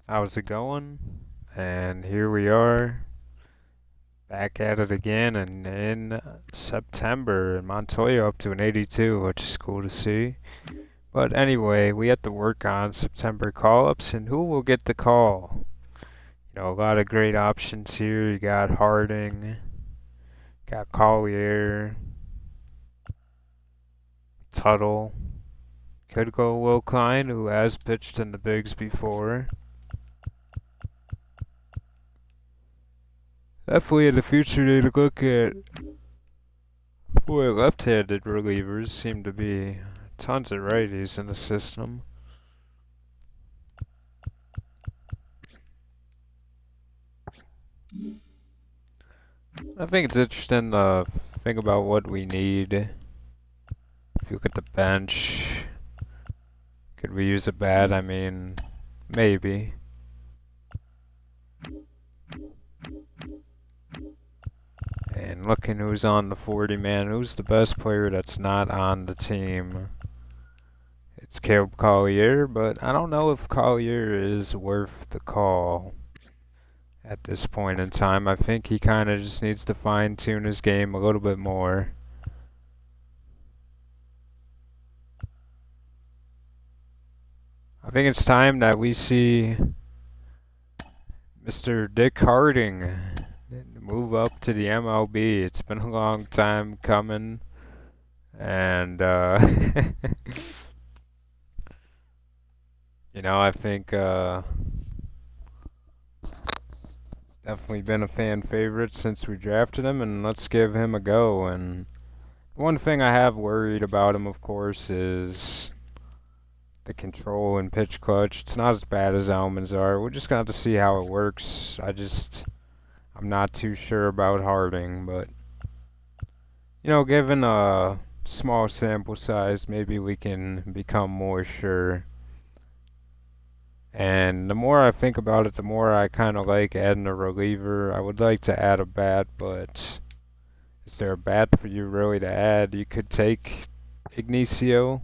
How's it going? And here we are, back at it again, and in September, in Montoya up to an 82, which is cool to see. But anyway, we have to work on September call-ups, and who will get the call? A lot of great options here. You got Harding, got Collier, Tuttle. Could go Will Klein, who has pitched in the bigs before. Definitely in the future need to look at. Boy, left-handed relievers seem to be tons of righties in the system. I think it's interesting to think about what we need. If you look at the bench, could we use a bat? I mean, maybe. And looking who's on the 40 man, who's the best player that's not on the team? It's Caleb Collier, but I don't know if Collier is worth the call at this point in time. I think he kind of just needs to fine tune his game a little bit more. I think it's time that we see Mr. Dick Harding move up to the MLB. It's been a long time coming, and I think definitely been a fan favorite since we drafted him, and let's give him a go. And one thing I have worried about him, of course, is the control and pitch clutch. It's not as bad as Almanzar. We're just gonna have to see how it works. I'm not too sure about Harding, but given a small sample size, maybe we can become more sure. And the more I think about it, the more I kind of like adding a reliever. I would like to add a bat, but is there a bat for you really to add? You could take Ignacio,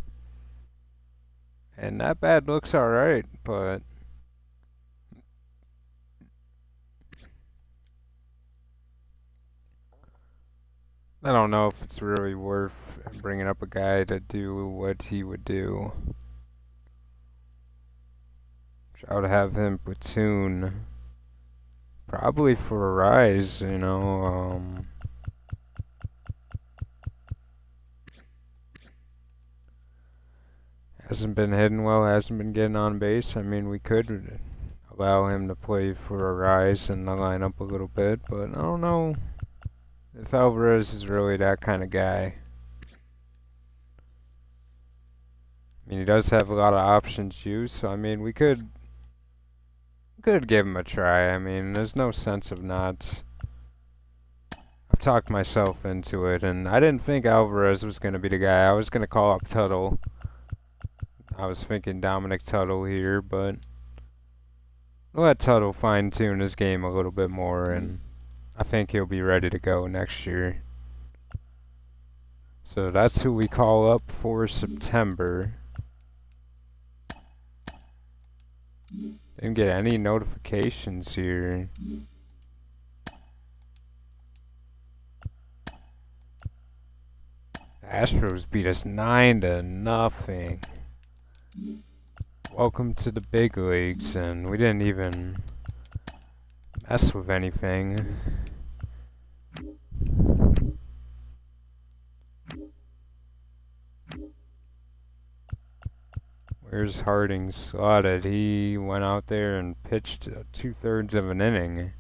and that bat looks alright, but I don't know if it's really worth bringing up a guy to do what he would do. I would have him platoon probably for a rise. Hasn't been hitting well, hasn't been getting on base. I mean, we could allow him to play for a rise in the lineup a little bit, but I don't know if Alvarez is really that kind of guy. I mean, he does have a lot of options used, so I mean, we could give him a try. I mean, there's no sense of not. I've talked myself into it, and I didn't think Alvarez was going to be the guy. I was going to call up Tuttle. I was thinking Dominic Tuttle here, but let Tuttle fine tune his game a little bit more, and I think he'll be ready to go next year. So that's who we call up for September. Didn't get any notifications here. The Astros beat us 9-0. Welcome to the big leagues, and we didn't even mess with anything. Where's Harding slotted? He went out there and pitched 2/3 of an inning.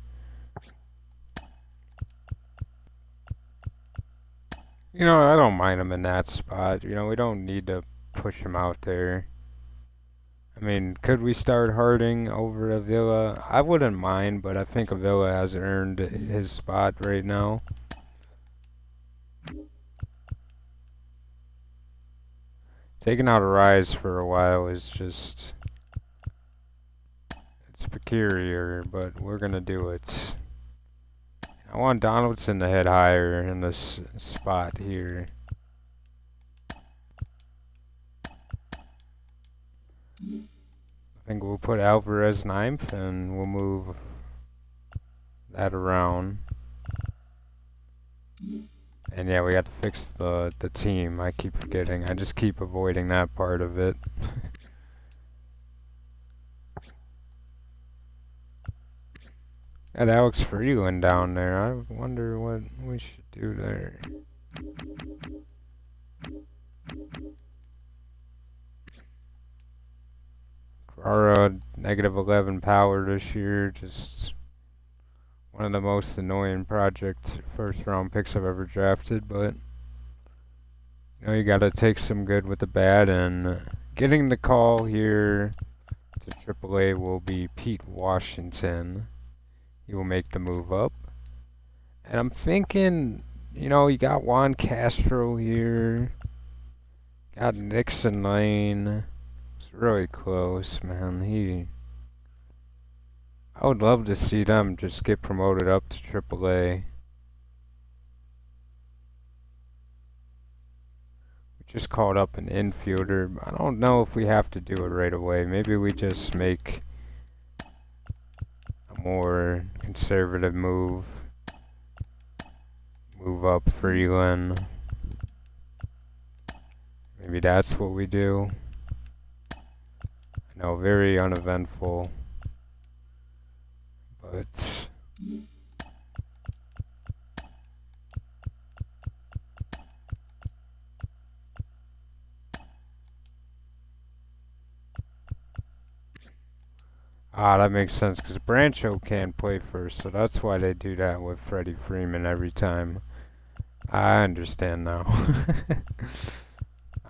I don't mind him in that spot. We don't need to push him out there. I mean, could we start Harding over Avila? I wouldn't mind, but I think Avila has earned his spot right now. Taking out a rise for a while is just. It's peculiar, but we're gonna do it. I want Donaldson to hit higher in this spot here. I think we'll put Alvarez ninth, and we'll move that around. And yeah, we got to fix the team. I keep forgetting. I just keep avoiding that part of it. Got Alex Freeland down there. I wonder what we should do there. Carrara, -11 power this year. Just one of the most annoying project first round picks I've ever drafted. But you know, you gotta take some good with the bad. And getting the call here to AAA will be Pete Washington. He will make the move up. And I'm thinking, you know, you got Juan Castro here. Got Nixon Lane. It's really close, man. I would love to see them just get promoted up to AAA. We just called up an infielder. I don't know if we have to do it right away. Maybe we just make a more conservative move. Move up Freeland. Maybe that's what we do. I know, very uneventful. But that makes sense because Brancho can't play first, so that's why they do that with Freddie Freeman every time. I understand now.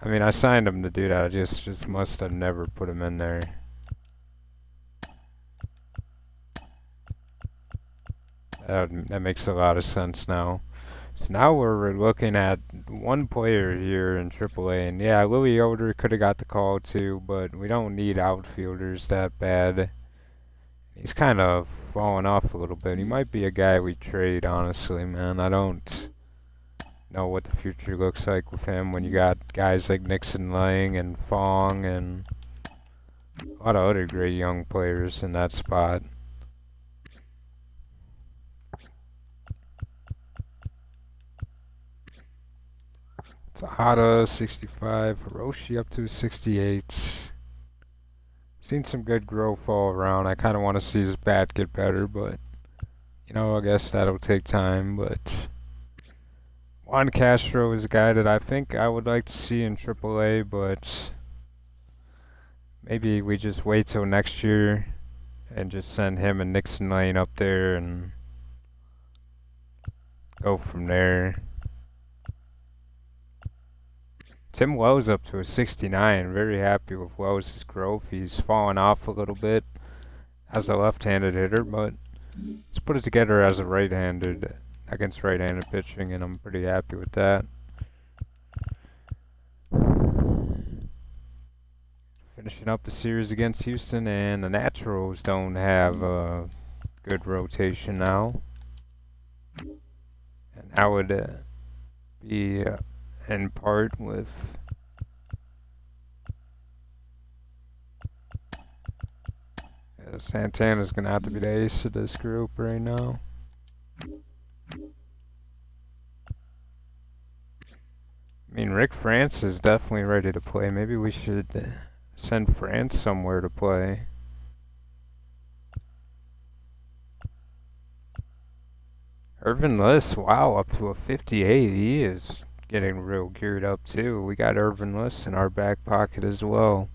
I mean, I signed him to do that. I just must have never put him in there. That makes a lot of sense now. So now we're looking at one player here in AAA, and yeah, Louis Yoder could have got the call too, but we don't need outfielders that bad. He's kind of falling off a little bit. He might be a guy we trade, honestly, man. I don't know what the future looks like with him when you got guys like Nixon Lang and Fong and a lot of other great young players in that spot. Tejada, 65. Hiroshi up to 68. Seen some good growth all around. I kind of want to see his bat get better, but, you know, I guess that'll take time. But Juan Castro is a guy that I think I would like to see in AAA, but maybe we just wait till next year and just send him and Nixon Lane up there and go from there. Tim Wells up to a 69. Very happy with Wells' growth. He's fallen off a little bit as a left-handed hitter, but he's put it together as a right-handed against right-handed pitching, and I'm pretty happy with that. Finishing up the series against Houston, and the Naturals don't have a good rotation now. And that would be in part with Santana's going to have to be the ace of this group right now. I mean, Rick France is definitely ready to play. Maybe we should send France somewhere to play. Irvin Liss, wow, up to a 58. He is getting real geared up too. We got Irvin Liss in our back pocket as well.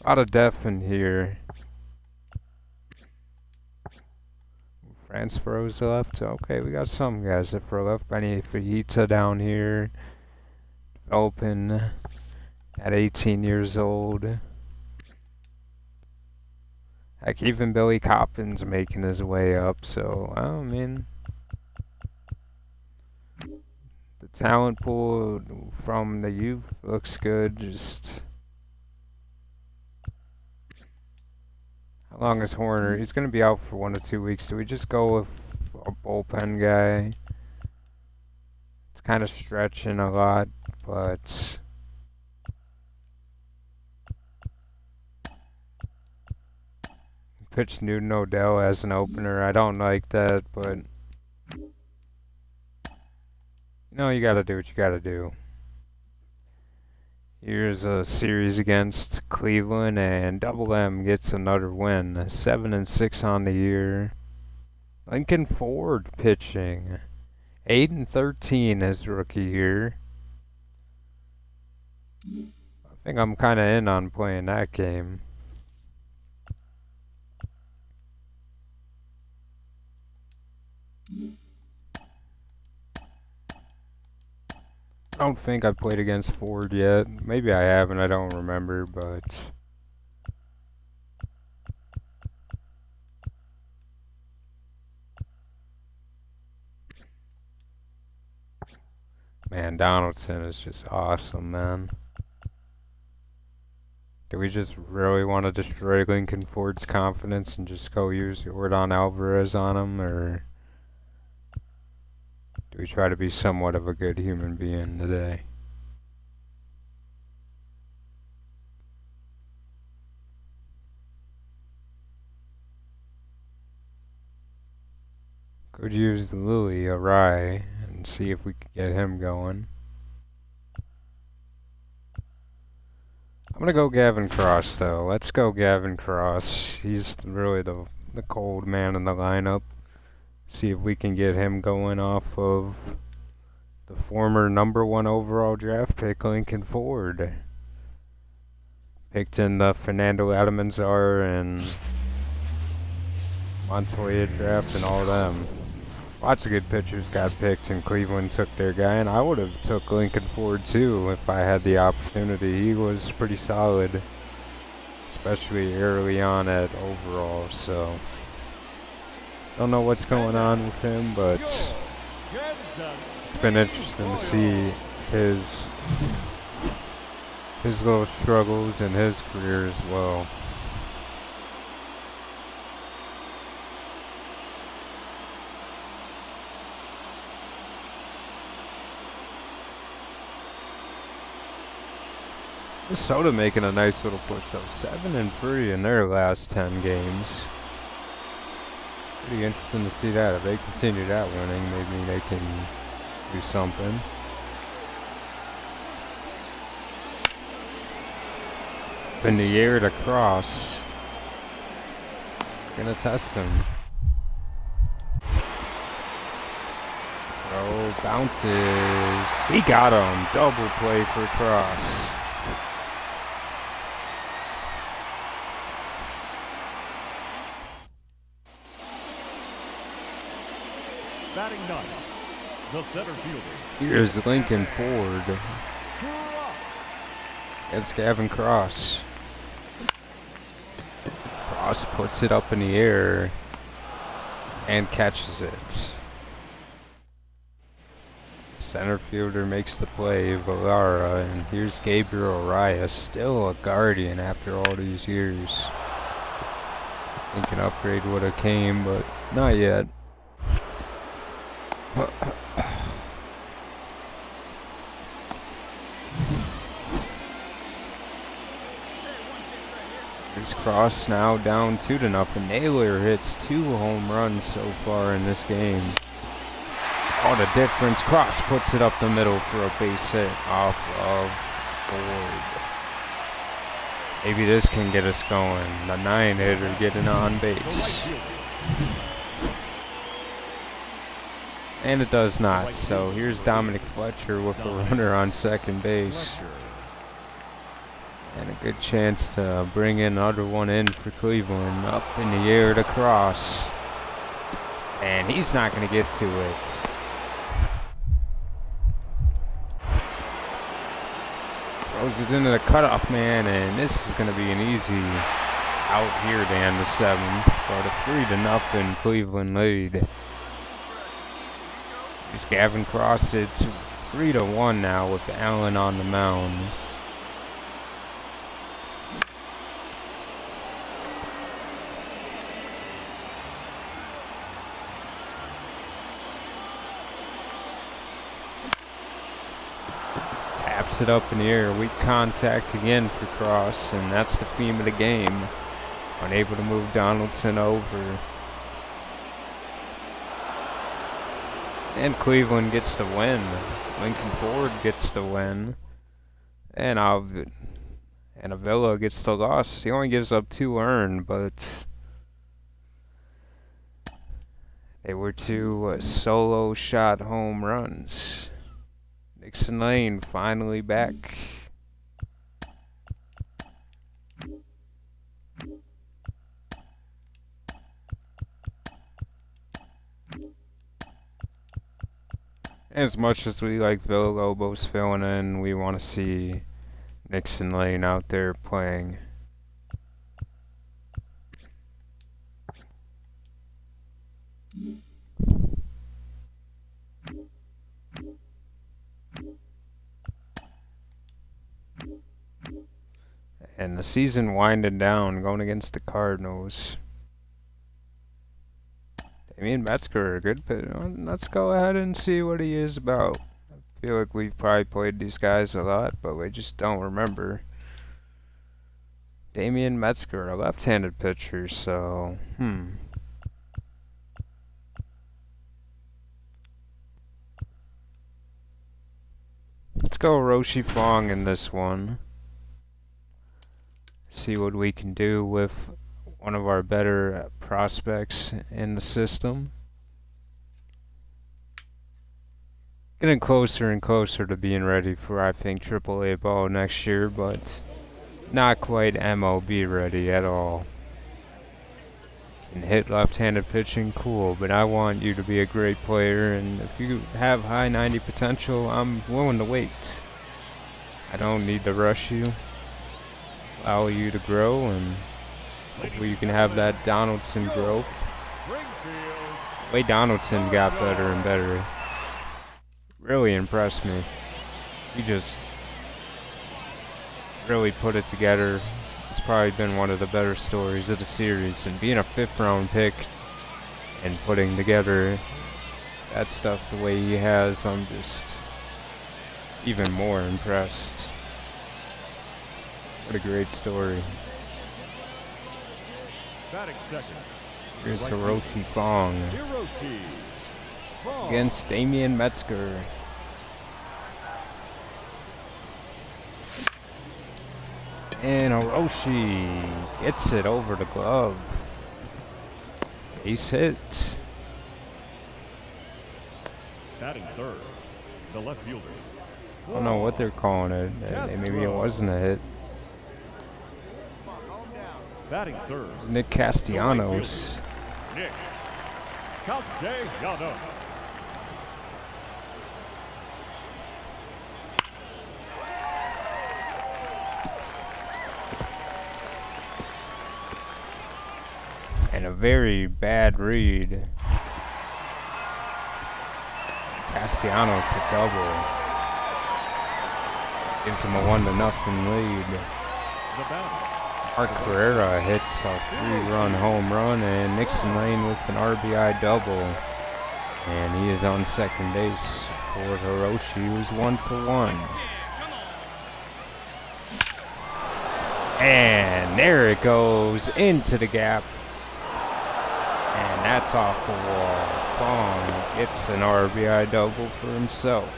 A lot of depth in here. France throws left. Okay, we got some guys that throw left. Benny Fajita down here. Developing at 18 years old. Heck, even Billy Coppin's making his way up. So, I mean, the talent pool from the youth looks good. Just how long is Horner? He's going to be out for 1 to 2 weeks. Do we just go with a bullpen guy? It's kind of stretching a lot, but pitch Newton Odell as an opener. I don't like that, but you know, you gotta do what you gotta do. Here's a series against Cleveland, and Double M gets another win. 7-6 on the year. Lincoln Ford pitching. 8-13 his rookie year. I think I'm kind of in on playing that game. I don't think I've played against Ford yet. Maybe I haven't, I don't remember, but man, Donaldson is just awesome, man. Do we just really want to destroy Lincoln Ford's confidence and just go use Yordan Alvarez on him, or do we try to be somewhat of a good human being today? Could use Lily Arai and see if we could get him going. I'm gonna go Gavin Cross though. Let's go Gavin Cross. He's really the cold man in the lineup. See if we can get him going off of the former #1 overall draft pick, Lincoln Ford. Picked in the Fernando Adamanzar and Montoya draft and all them. Lots of good pitchers got picked, and Cleveland took their guy, and I would have took Lincoln Ford too if I had the opportunity. He was pretty solid, especially early on at overall, so don't know what's going on with him, but it's been interesting to see his little struggles in his career as well. Minnesota making a nice little push though. 7-3 in their last 10 games. Pretty interesting to see that. If they continue that winning, maybe they can do something. In the air to Cross. Gonna test him. Throw bounces. He got him. Double play for Cross. Batting ninth, the center fielder. Here's Lincoln Ford. It's Gavin Cross. Cross puts it up in the air and catches it. Center fielder makes the play, Valara, and here's Gabriel Araya, still a Guardian after all these years. Think an upgrade would have came, but not yet. Here's Cross now down 2-0. Naylor hits 2 home runs so far in this game. All the difference. Cross puts it up the middle for a base hit off of Ford. Maybe this can get us going. The 9-hitter getting on base. And it does not. So here's Dominic Fletcher with a runner on second base. And a good chance to bring another one in for Cleveland. Up in the air to Cross. And he's not going to get to it. Throws it into the cutoff man, and this is going to be an easy out here to end the 7th. But a 3-0 Cleveland lead. Here's Gavin Cross. It's 3-1 now with Allen on the mound. Taps it up in the air. Weak contact again for Cross, and that's the theme of the game. Unable to move Donaldson over. And Cleveland gets the win. Lincoln Ford gets the win. And Avila gets the loss. He only gives up 2 earned, but they were 2 solo shot home runs. Nixon Lane finally back. As much as we like Villalobos filling in, we want to see Nixon Lane out there playing. And the season winding down, going against the Cardinals. Damian Metzger, good pitch. Let's go ahead and see what he is about. I feel like we've probably played these guys a lot, but we just don't remember. Damian Metzger, a left-handed pitcher, so, Let's go Roshi Fong in this one. See what we can do with one of our better prospects in the system. Getting closer and closer to being ready for, I think, AAA ball next year, but not quite MLB ready at all. Can hit left-handed pitching, cool, but I want you to be a great player, and if you have high 90 potential, I'm willing to wait. I don't need to rush you. Allow you to grow, and hopefully you can have that Donaldson growth. The way Donaldson got better and better really impressed me. He just really put it together. It's probably been one of the better stories of the series, and being a 5th round pick and putting together that stuff the way he has, I'm just even more impressed. What a great story. Here's Hiroshi Fong against Damian Metzger. And Hiroshi gets it over the glove. Base hit. Batting third, the left fielder. I don't know what they're calling it. Maybe it wasn't a hit. Batting third, It was Nick Castellanos. Nick Castellanos. And a very bad read. Castellanos a double. Gives him a 1-0 lead. The batter, Mark Carrera hits a 3-run home run, and Nixon Lane with an RBI double. And he is on second base for Hiroshi, who's 1 for 1. And there it goes into the gap. And that's off the wall. Fong gets an RBI double for himself.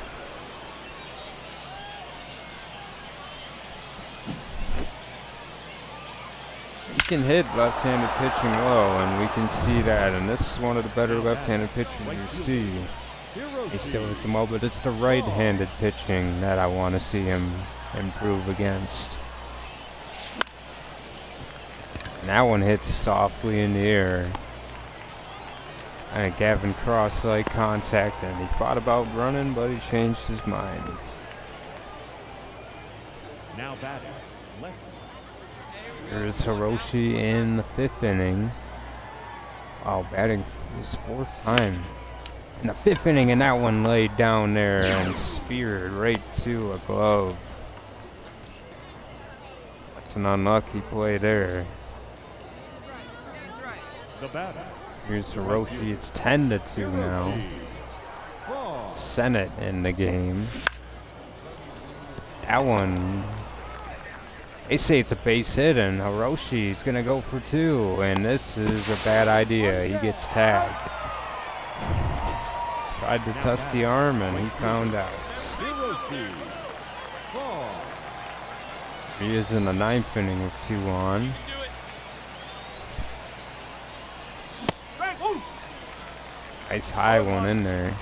He can hit left-handed pitching well, and we can see that. And this is one of the better left-handed pitchers you see. He still hits him well, but it's the right-handed pitching that I want to see him improve against. And that one hits softly in the air. And Gavin Cross like contact, and he thought about running, but he changed his mind. now batting left. Here's Hiroshi in the 5th inning. Wow, batting his 4th time in the 5th inning, and that one laid down there and speared right to a glove. That's an unlucky play there. The batter, Here's Hiroshi. It's 10-2 now. Fong. Senate in the game. That one They say it's a base hit, and Hiroshi's gonna go for 2, and this is a bad idea. He gets tagged. Tried to test the arm, and he found out. Hiroshi. Ball. He is in the 9th inning with 2 on. Nice high one in there.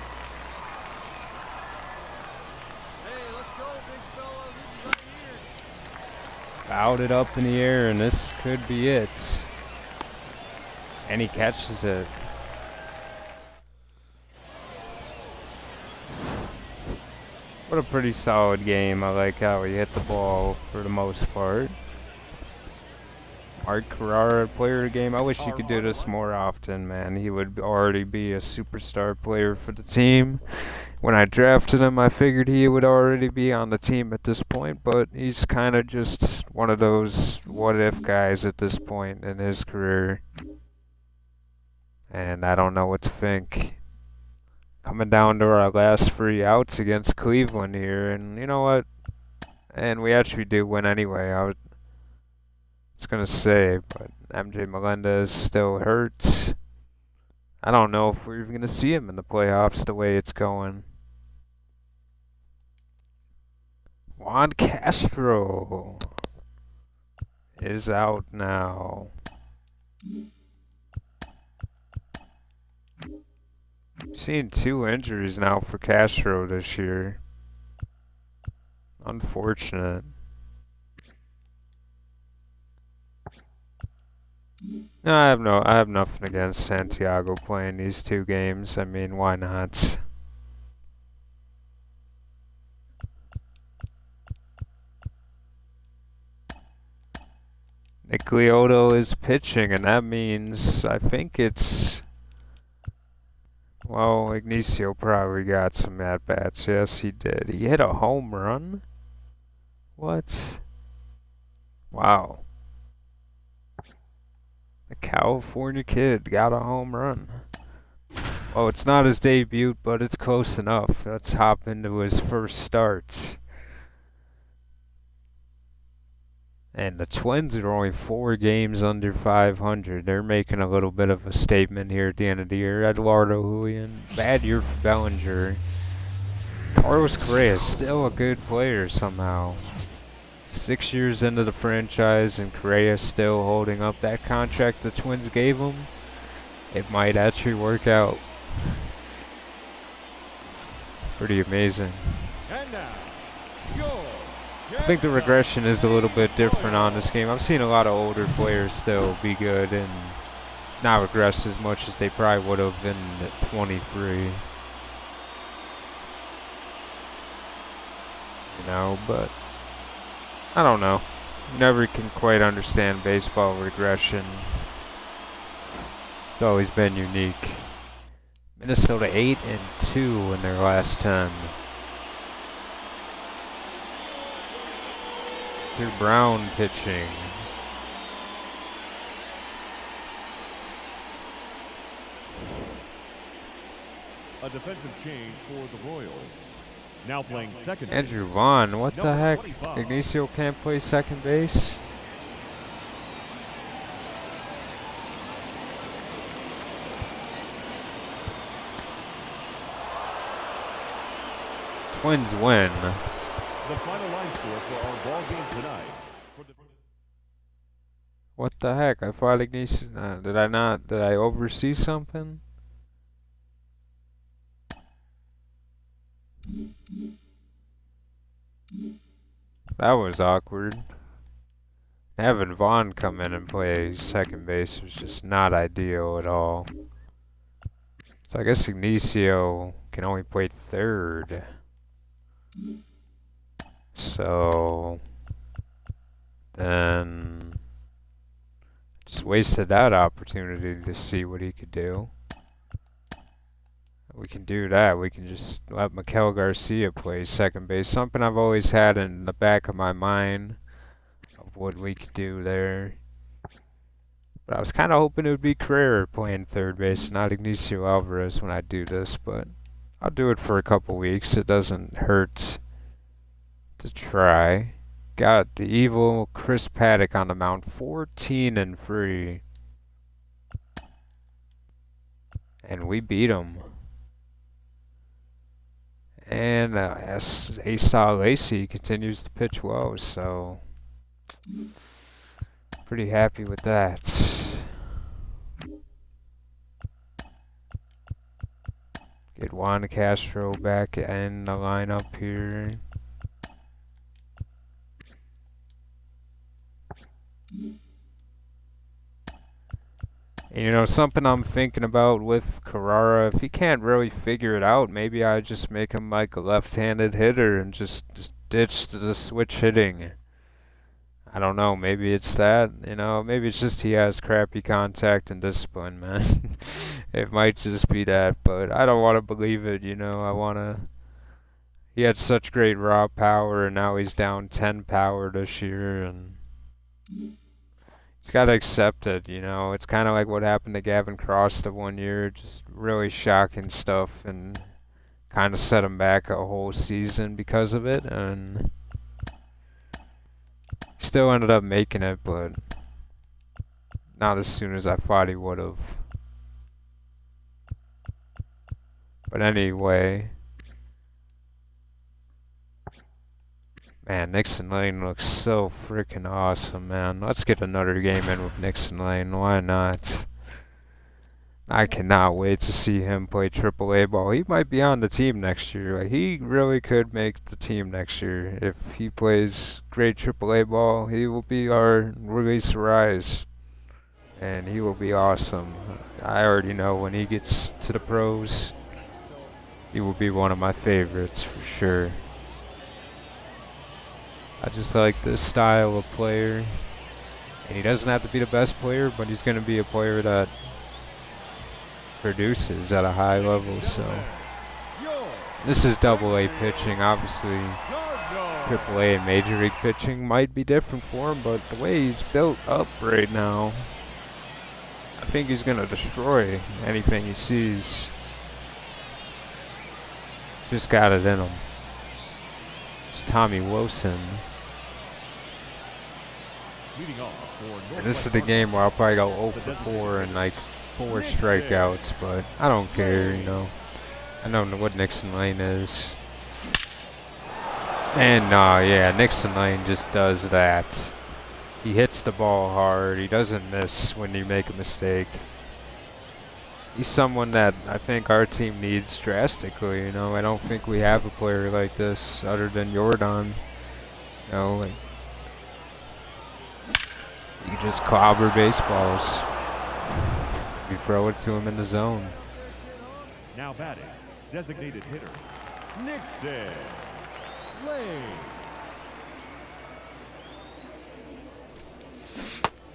Fouled it up in the air, and this could be it. And he catches it. What a pretty solid game. I like how he hit the ball for the most part. Mark Carrara, player of the game. I wish he could do this more often, man. He would already be a superstar player for the team. When I drafted him, I figured he would already be on the team at this point, but he's kind of just one of those what-if guys at this point in his career. And I don't know what to think. Coming down to our last 3 outs against Cleveland here, and you know what? And we actually do win anyway. I was gonna say, but MJ Melendez is still hurt. I don't know if we're even gonna see him in the playoffs the way it's going. Juan Castro is out now. Seeing 2 injuries now for Castro this year. Unfortunate. No, I have nothing against Santiago playing these 2 games. I mean, why not? Nick Lyoto is pitching, and that means I think it's, well, Ignacio probably got some at-bats. Yes, he did. He hit a home run? What? Wow. A California kid got a home run. Oh, it's not his debut, but it's close enough. Let's hop into his first start. And the Twins are only 4 games under 500. They're making a little bit of a statement here at the end of the year. Eduardo Julian, bad year for Bellinger. Carlos Correa is still a good player somehow. 6 years into the franchise, and Correa still holding up that contract the Twins gave him. It might actually work out. Pretty amazing. And now, your I think the regression is a little bit different on this game. I've seen a lot of older players still be good and not regress as much as they probably would have been at 23. You know, but I don't know. Never can quite understand baseball regression. It's always been unique. Minnesota 8-2 in their last 10. Drew Brown pitching. a defensive change for the Royals. Now playing second base. Andrew Vaughn, what the Number heck? 25. Ignacio can't play second base? Twins win. The final line score for our ball game tonight. What the heck? I thought Ignacio. Did I not? Did I oversee something? That was awkward. Having Vaughn come in and play second base was just not ideal at all. So I guess Ignacio can only play third. So then just wasted that opportunity to see what he could do. We can do that. We can just let Miguel Garcia play second base. Something I've always had in the back of my mind of what we could do there. But I was kind of hoping it would be Carrera playing third base, not Ignacio Alvarez when I do this. But I'll do it for a couple weeks. It doesn't hurt to try. got the evil Chris Paddock on the mound, 14-3. And we beat him. And Asa Lacy continues to pitch well, so pretty happy with that. Get Juan Castro back in the lineup here. And, you know, something I'm thinking about with Carrara, if he can't really figure it out, maybe I just make him like a left-handed hitter and just ditch the switch hitting. I don't know, maybe it's that, you know, maybe it's just he has crappy contact and discipline, man. It might just be that, but I don't want to believe it, you know. He had such great raw power, and now he's down 10 power this year, and he's got to accept it, you know. It's kind of like what happened to Gavin Cross the one year, just really shocking stuff, and kind of set him back a whole season because of it, and still ended up making it, but not as soon as I thought he would have. But anyway, man, Nixon Lane looks so freaking awesome, man. Let's get another game in with Nixon Lane. Why not? I cannot wait to see him play AAA ball. He might be on the team next year. Like, he really could make the team next year. If he plays great AAA ball, he will be our Luis Rise. And he will be awesome. I already know when he gets to the pros, he will be one of my favorites for sure. I just like this style of player. And he doesn't have to be the best player, but he's going to be a player that produces at a high level. So this is AA pitching. Obviously, AAA and Major League pitching might be different for him, but the way he's built up right now, I think he's going to destroy anything he sees. Just got it in him. It's Tommy Wilson. And this is the game where I'll probably go 0 for 4 and like 4 strikeouts, but I don't care, you know. I don't know what Nixon Lane is. And yeah, Nixon Lane just does that. He hits the ball hard. He doesn't miss when you make a mistake. He's someone that I think our team needs drastically, you know. I don't think we have a player like this other than Jordan. You know, like, you just clobber baseballs. You throw it to him in the zone. Now batting, designated hitter, Nixon Lane.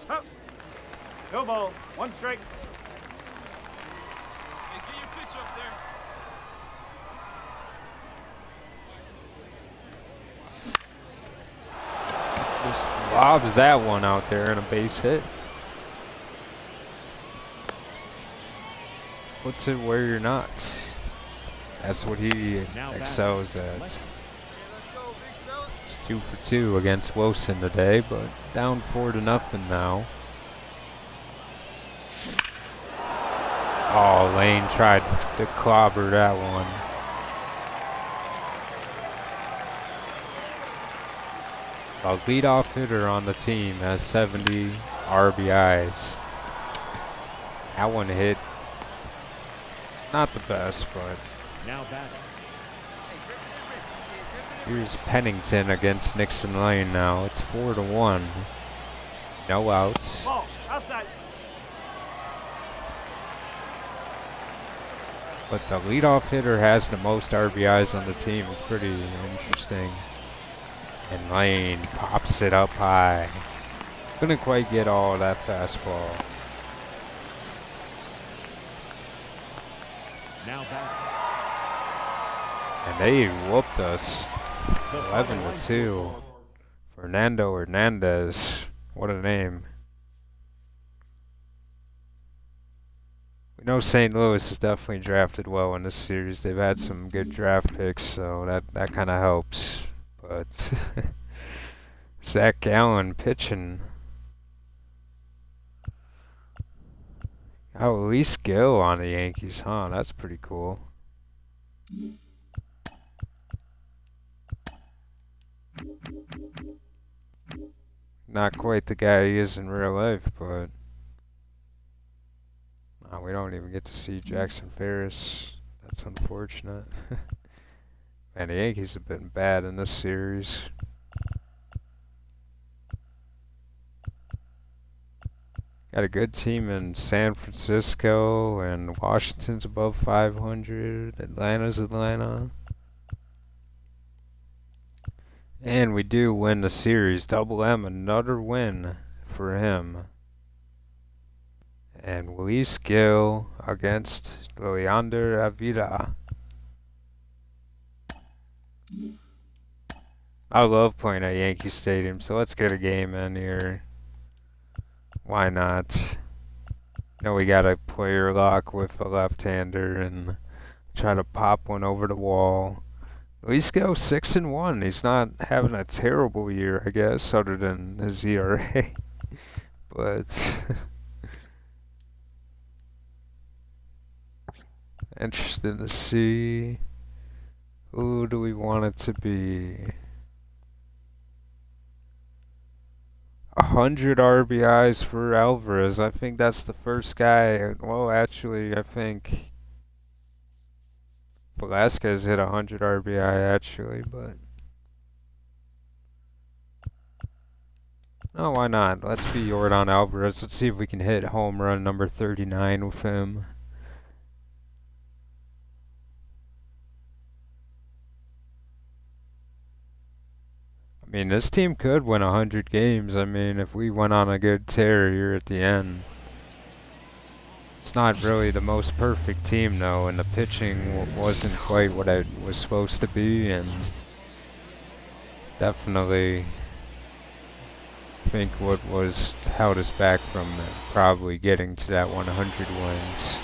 Up. No ball, 1 strike. Up there. Just lobs that one out there and a base hit. Puts it where you're not. That's what he excels at. It's 2 for 2 against Wilson today, but down 4-0 now. Oh, Lane tried to clobber that one. A leadoff hitter on the team has 70 RBIs. That one hit. Not the best, but Now batting. here's Pennington against Nixon Lane now. It's 4-1. No outs. Ball, outside. But the leadoff hitter has the most RBIs on the team. It's pretty interesting. And Lane pops it up high. Couldn't quite get all of that fastball. Now batting. And they whooped us 11-2. Fernando Hernandez. What a name. We know St. Louis has definitely drafted well in this series. They've had some good draft picks, so that kind of helps. But Zach Gallen pitching. Oh, Luis Gil on the Yankees, huh? That's pretty cool. Not quite the guy he is in real life, but we don't even get to see Jackson Ferris. That's unfortunate. Man, the Yankees have been bad in this series. Got a good team in San Francisco, and Washington's above 500. Atlanta's Atlanta. And we do win the series. Double M, another win for him. And Luis Gil against Leander Avila. I love playing at Yankee Stadium, so let's get a game in here. Why not? We got a player lock with a left-hander and try to pop one over the wall. Luis Gil 6-1. He's not having a terrible year, I guess, other than his ERA. But interested to see, who do we want it to be? 100 RBIs for Alvarez. I think that's the first guy. Well, actually, I think Velasquez hit 100 RBI actually, but no, why not? Let's be Yordan Alvarez. Let's see if we can hit home run number 39 with him. I mean, this team could win 100 games. I mean, if we went on a good tear here at the end. It's not really the most perfect team, though, and the pitching wasn't quite what it was supposed to be, and definitely think what was held us back from probably getting to that 100 wins.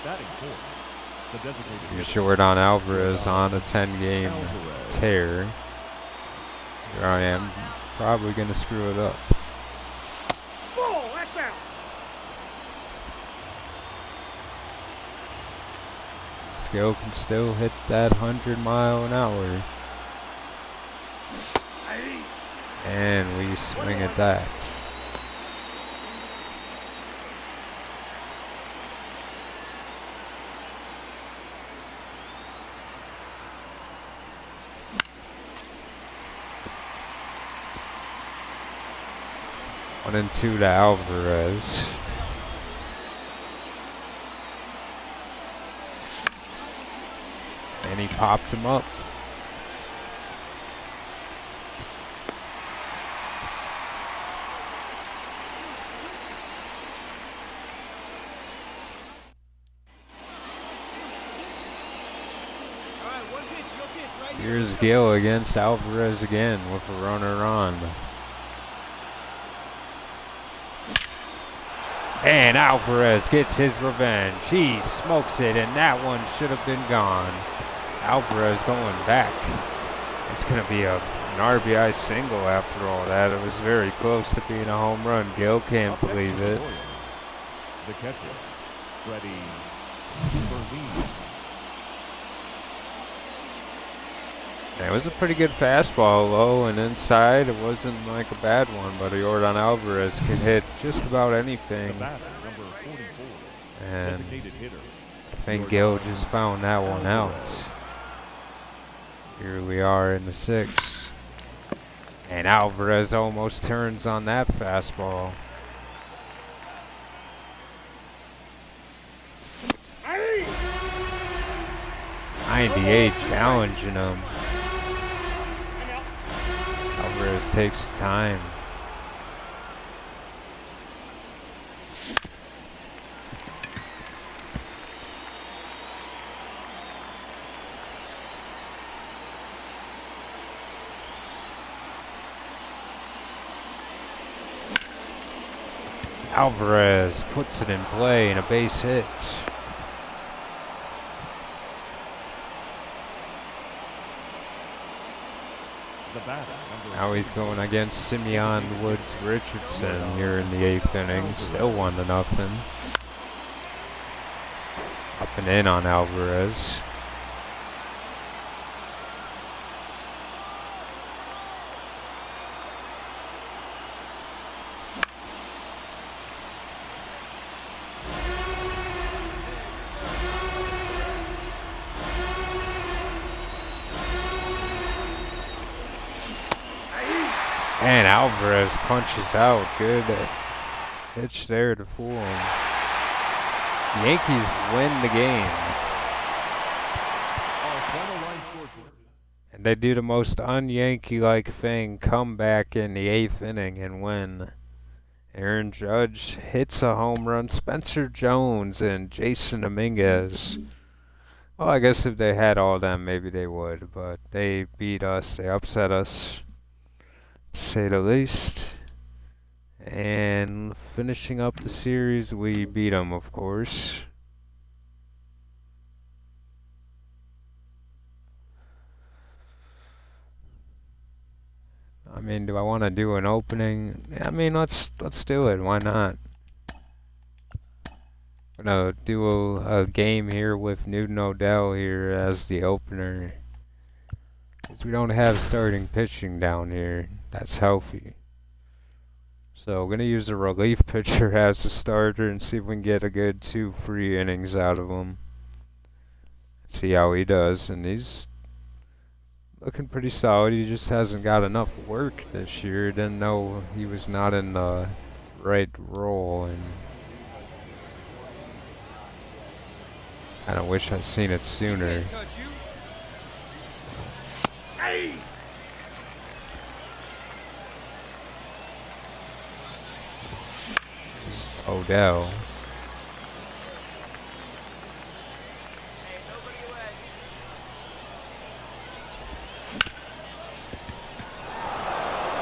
Batting fourth, the designated hitter, Yordan Alvarez on a 10-game tear. Here I am, probably going to screw it up. Ball, that's out. Skill can still hit that 100-mile-an-hour. And we swing at that. One and two to Alvarez. And he popped him up. Here's Gil against Alvarez again with a runner on. And Alvarez gets his revenge. He smokes it, and that one should have been gone. Alvarez going back. It's going to be an RBI single after all that. It was very close to being a home run. Gil can't believe it. The catcher, Freddie Berlin. Yeah, it was a pretty good fastball, low and inside. It wasn't like a bad one, but Yordan Alvarez could hit just about anything. And I think Gil just found that one out. Here we are in the sixth. And Alvarez almost turns on that fastball. 98 challenging him. Alvarez takes the time. Alvarez puts it in play and a base hit. batter. Now he's going against Simeon Woods Richardson here in the 8th inning. Still 1-0. Up and in on Alvarez. And Alvarez punches out. Good pitch there to fool him. Yankees win the game. And they do the most un-Yankee-like thing, come back in the 8th inning and win. Aaron Judge hits a home run. Spencer Jones and Jason Dominguez. Well, I guess if they had all of them, maybe they would. But they beat us. They upset us, to say the least. And finishing up the series, we beat them, of course. I mean, do I want to do an opening? I mean, let's do it. Why not? I'm gonna do a game here with Newton Odell here as the opener, because we don't have starting pitching down here that's healthy. So we're gonna use a relief pitcher as a starter and see if we can get a good 2 free innings out of him. See how he does, and he's looking pretty solid. He just hasn't got enough work this year. Didn't know he was not in the right role, and I wish I'd seen it sooner. It's Odell.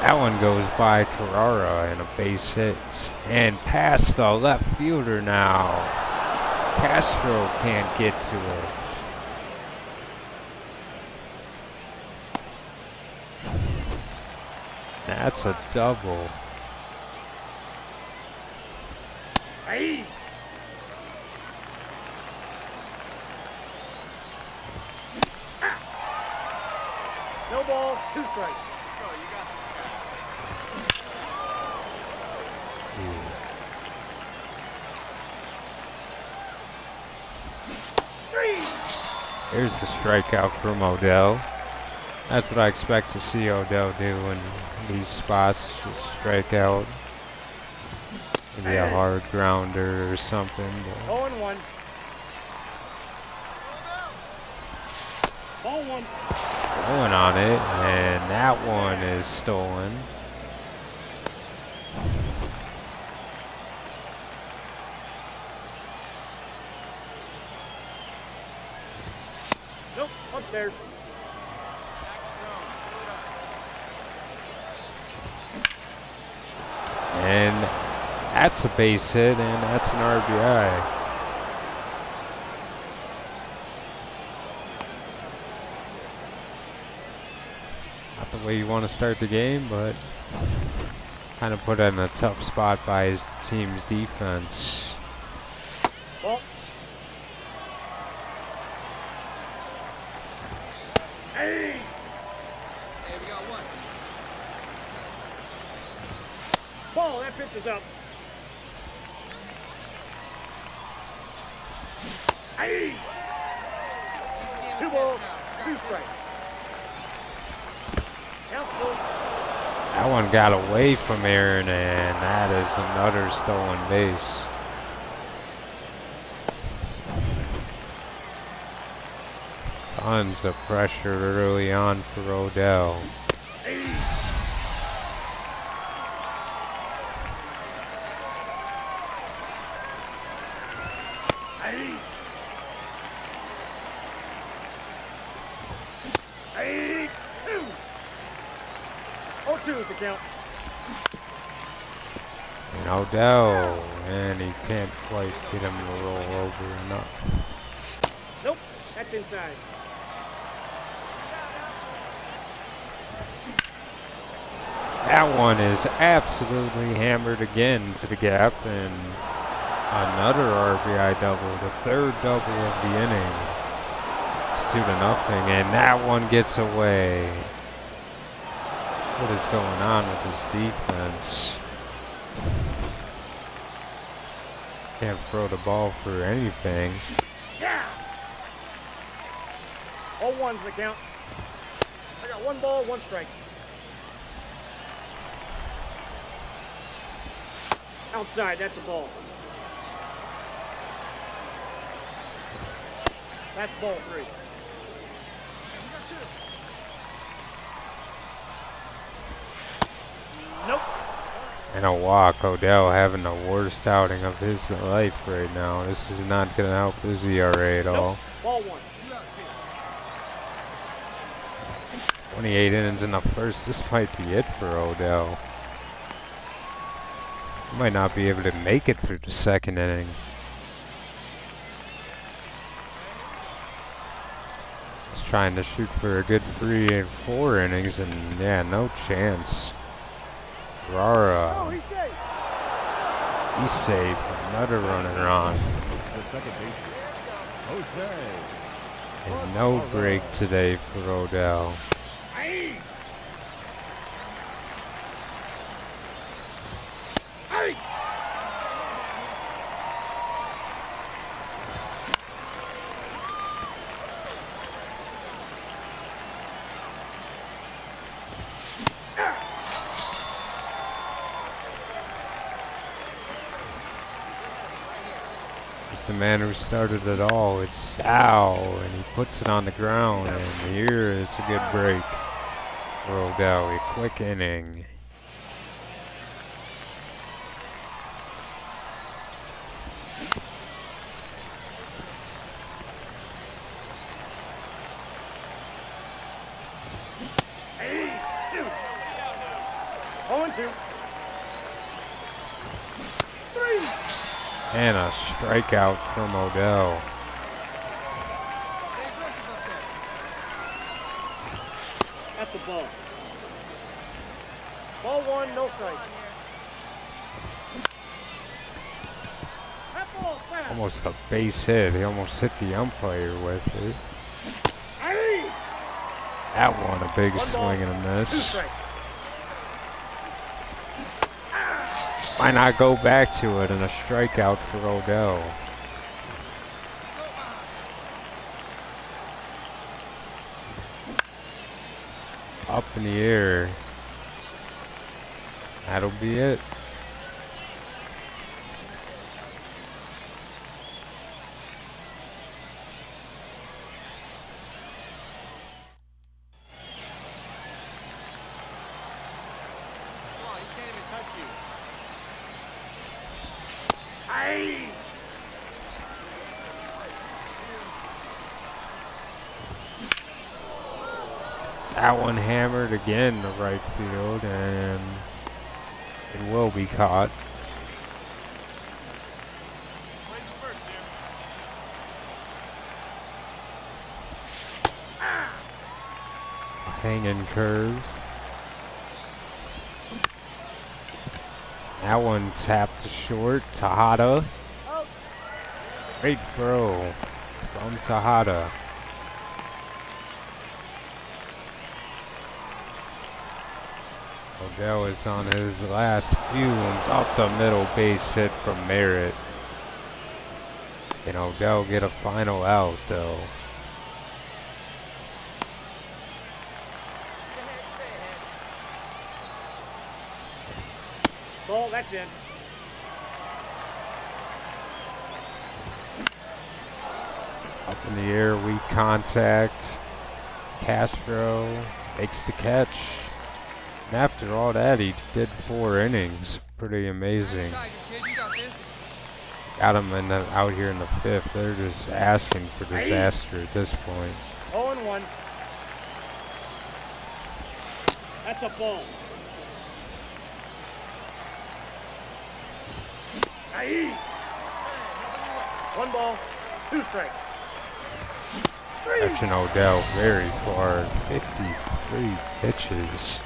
That one goes by Carrara and a base hit. And past the left fielder now. Castro can't get to it. That's a double. Hey! No ball, 2 strikes. Here's the strikeout from Odell. That's what I expect to see Odell do in these spots. Just strike out. Maybe a hard grounder or something. 0-1. Ball 1. Going on it, and that one is stolen. Nope, upstairs. And that's a base hit, and that's an RBI. Not the way you want to start the game, but kind of put in a tough spot by his team's defense. Ball. Hey! Hey, we got one. Ball, that pitch is up. Hey! 2 balls, 2 strikes. Count full. That one got away from Aaron, and that is another stolen base. Tons of pressure early on for Odell. Hey! Hey! Hey! 2! 0-2 is the count. And Odell, and he can't quite get him to roll over enough. Nope, that's inside. That one is absolutely hammered again to the gap, and another RBI double, the third double of the inning. It's 2-0, and that one gets away. What is going on with this defense? Can't throw the ball for anything. Yeah! 0-1's the count. I got 1 ball, 1 strike. Outside, that's a ball. That's ball 3. Nope. And a walk. Odell having the worst outing of his life right now. This is not going to help his ERA at all. Nope. Ball 1. 28 innings in the first. This might be it for Odell. He might not be able to make it through the second inning. He's trying to shoot for a good 3 and 4 innings, and yeah, no chance. Rara, he's safe. Another runner on. The second baseman, Jose. And no break today for Odell. Aye. It's the man who started it all. It's Sal, and he puts it on the ground, and here is a good break for Odell. A quick inning. Hey, shoot. 0-2. 3. And a strikeout from Odell. That's a ball. Ball 1, no strike. That ball fast. Almost a base hit. He almost hit the umpire with it. Aye. That one, a big 1 ball, swing and a 2 miss. strikes. Why not go back to it, and a strikeout for Odell. Up in the air. That'll be it. Come on, he can't even touch you. Aye. That one hammered again to right field, and it will be caught. Wait first, Jim. A hanging curve. That one tapped to short. Tejada. Great throw from Tejada. Odell is on his last fumes. Up the middle, base hit from Merritt. Can Odell get a final out, though? Ball, that's in. Up in the air, weak contact. Castro makes the catch. And after all that, he did 4 innings. Pretty amazing. Tiger, kid, you got this. Got him out here in the 5th. They're just asking for disaster at this point. 0-1. That's a ball. Aye. 1 ball, 2 strikes. Catching Odell very far. 53 pitches.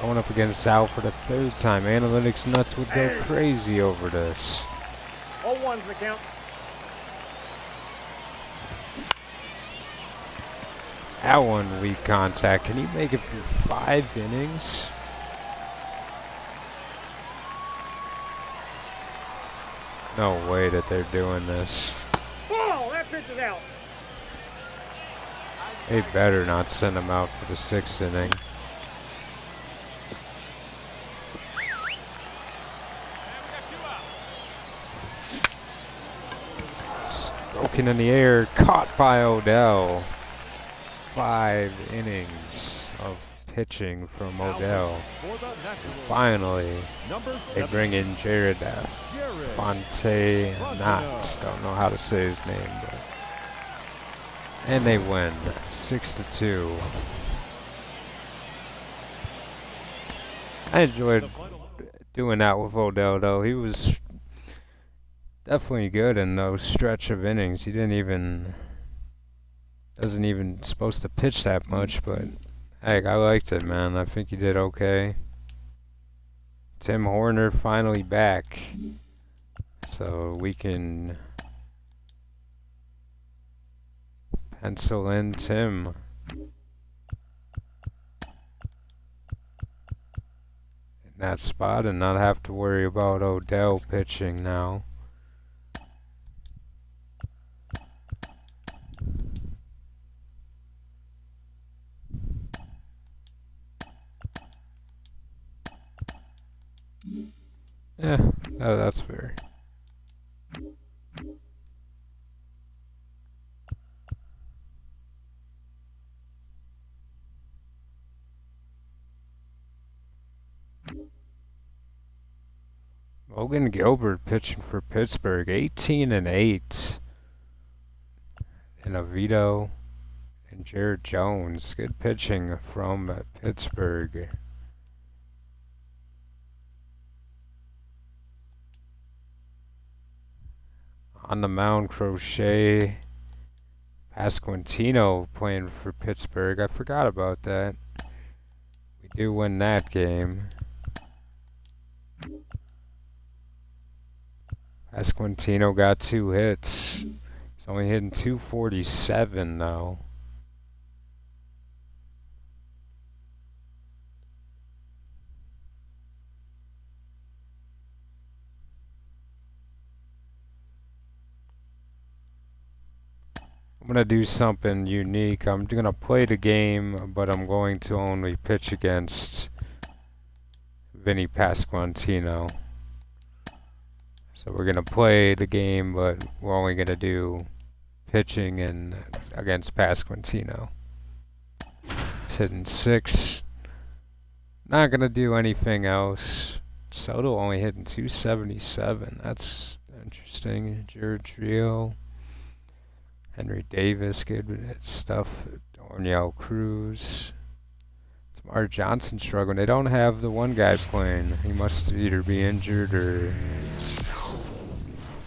Going up against Sal for the third time. Analytics nuts would go crazy over this. 0-1's the count. That one weak contact. Can he make it through 5 innings? No way that they're doing this. Ball! That pitch is out. They better not send him out for the 6th inning. Broken in the air, caught by Odell. 5 innings of pitching from Odell. For the Nationals, Finally, number they 7, bring in Jared Fonte Not. Don't know how to say his name, but and they win 6-2. I enjoyed doing that with Odell, though. He was definitely good in those stretch of innings. He doesn't even supposed to pitch that much, but heck, I liked it, man. I think he did okay. Tim Horner finally back, so we can pencil in Tim. In that spot and not have to worry about Odell pitching now. Yeah, that's fair. Logan Gilbert pitching for Pittsburgh, 18-8. And Oviedo and Jared Jones, good pitching from Pittsburgh. On the mound, Crochet. Pasquantino playing for Pittsburgh. I forgot about that. We do win that game. Pasquantino got 2 hits. He's only hitting .247 though. I'm going to do something unique. I'm going to play the game, but I'm going to only pitch against Vinny Pasquantino. So we're going to play the game, but we're only going to do pitching and against Pasquantino. He's hitting 6. Not going to do anything else. Soto only hitting .277. That's interesting. Jared Trio. Henry Davis, good stuff. Orneal Cruz. Tamar Johnson struggling. They don't have the one guy playing. He must either be injured or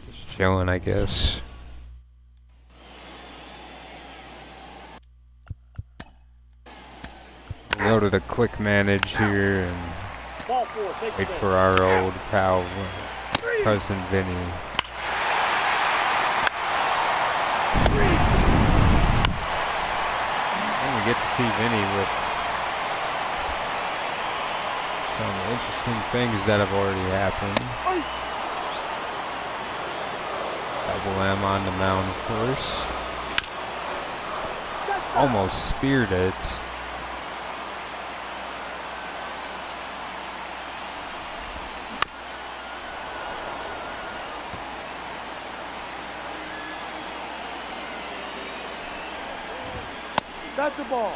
just chilling, I guess. We'll go to the quick manage here and Ball 4, take wait it for our old pal, cousin Vinny. We get to see Vinny with some interesting things that have already happened. Double M on the mound, of course. Almost speared it. That's the ball.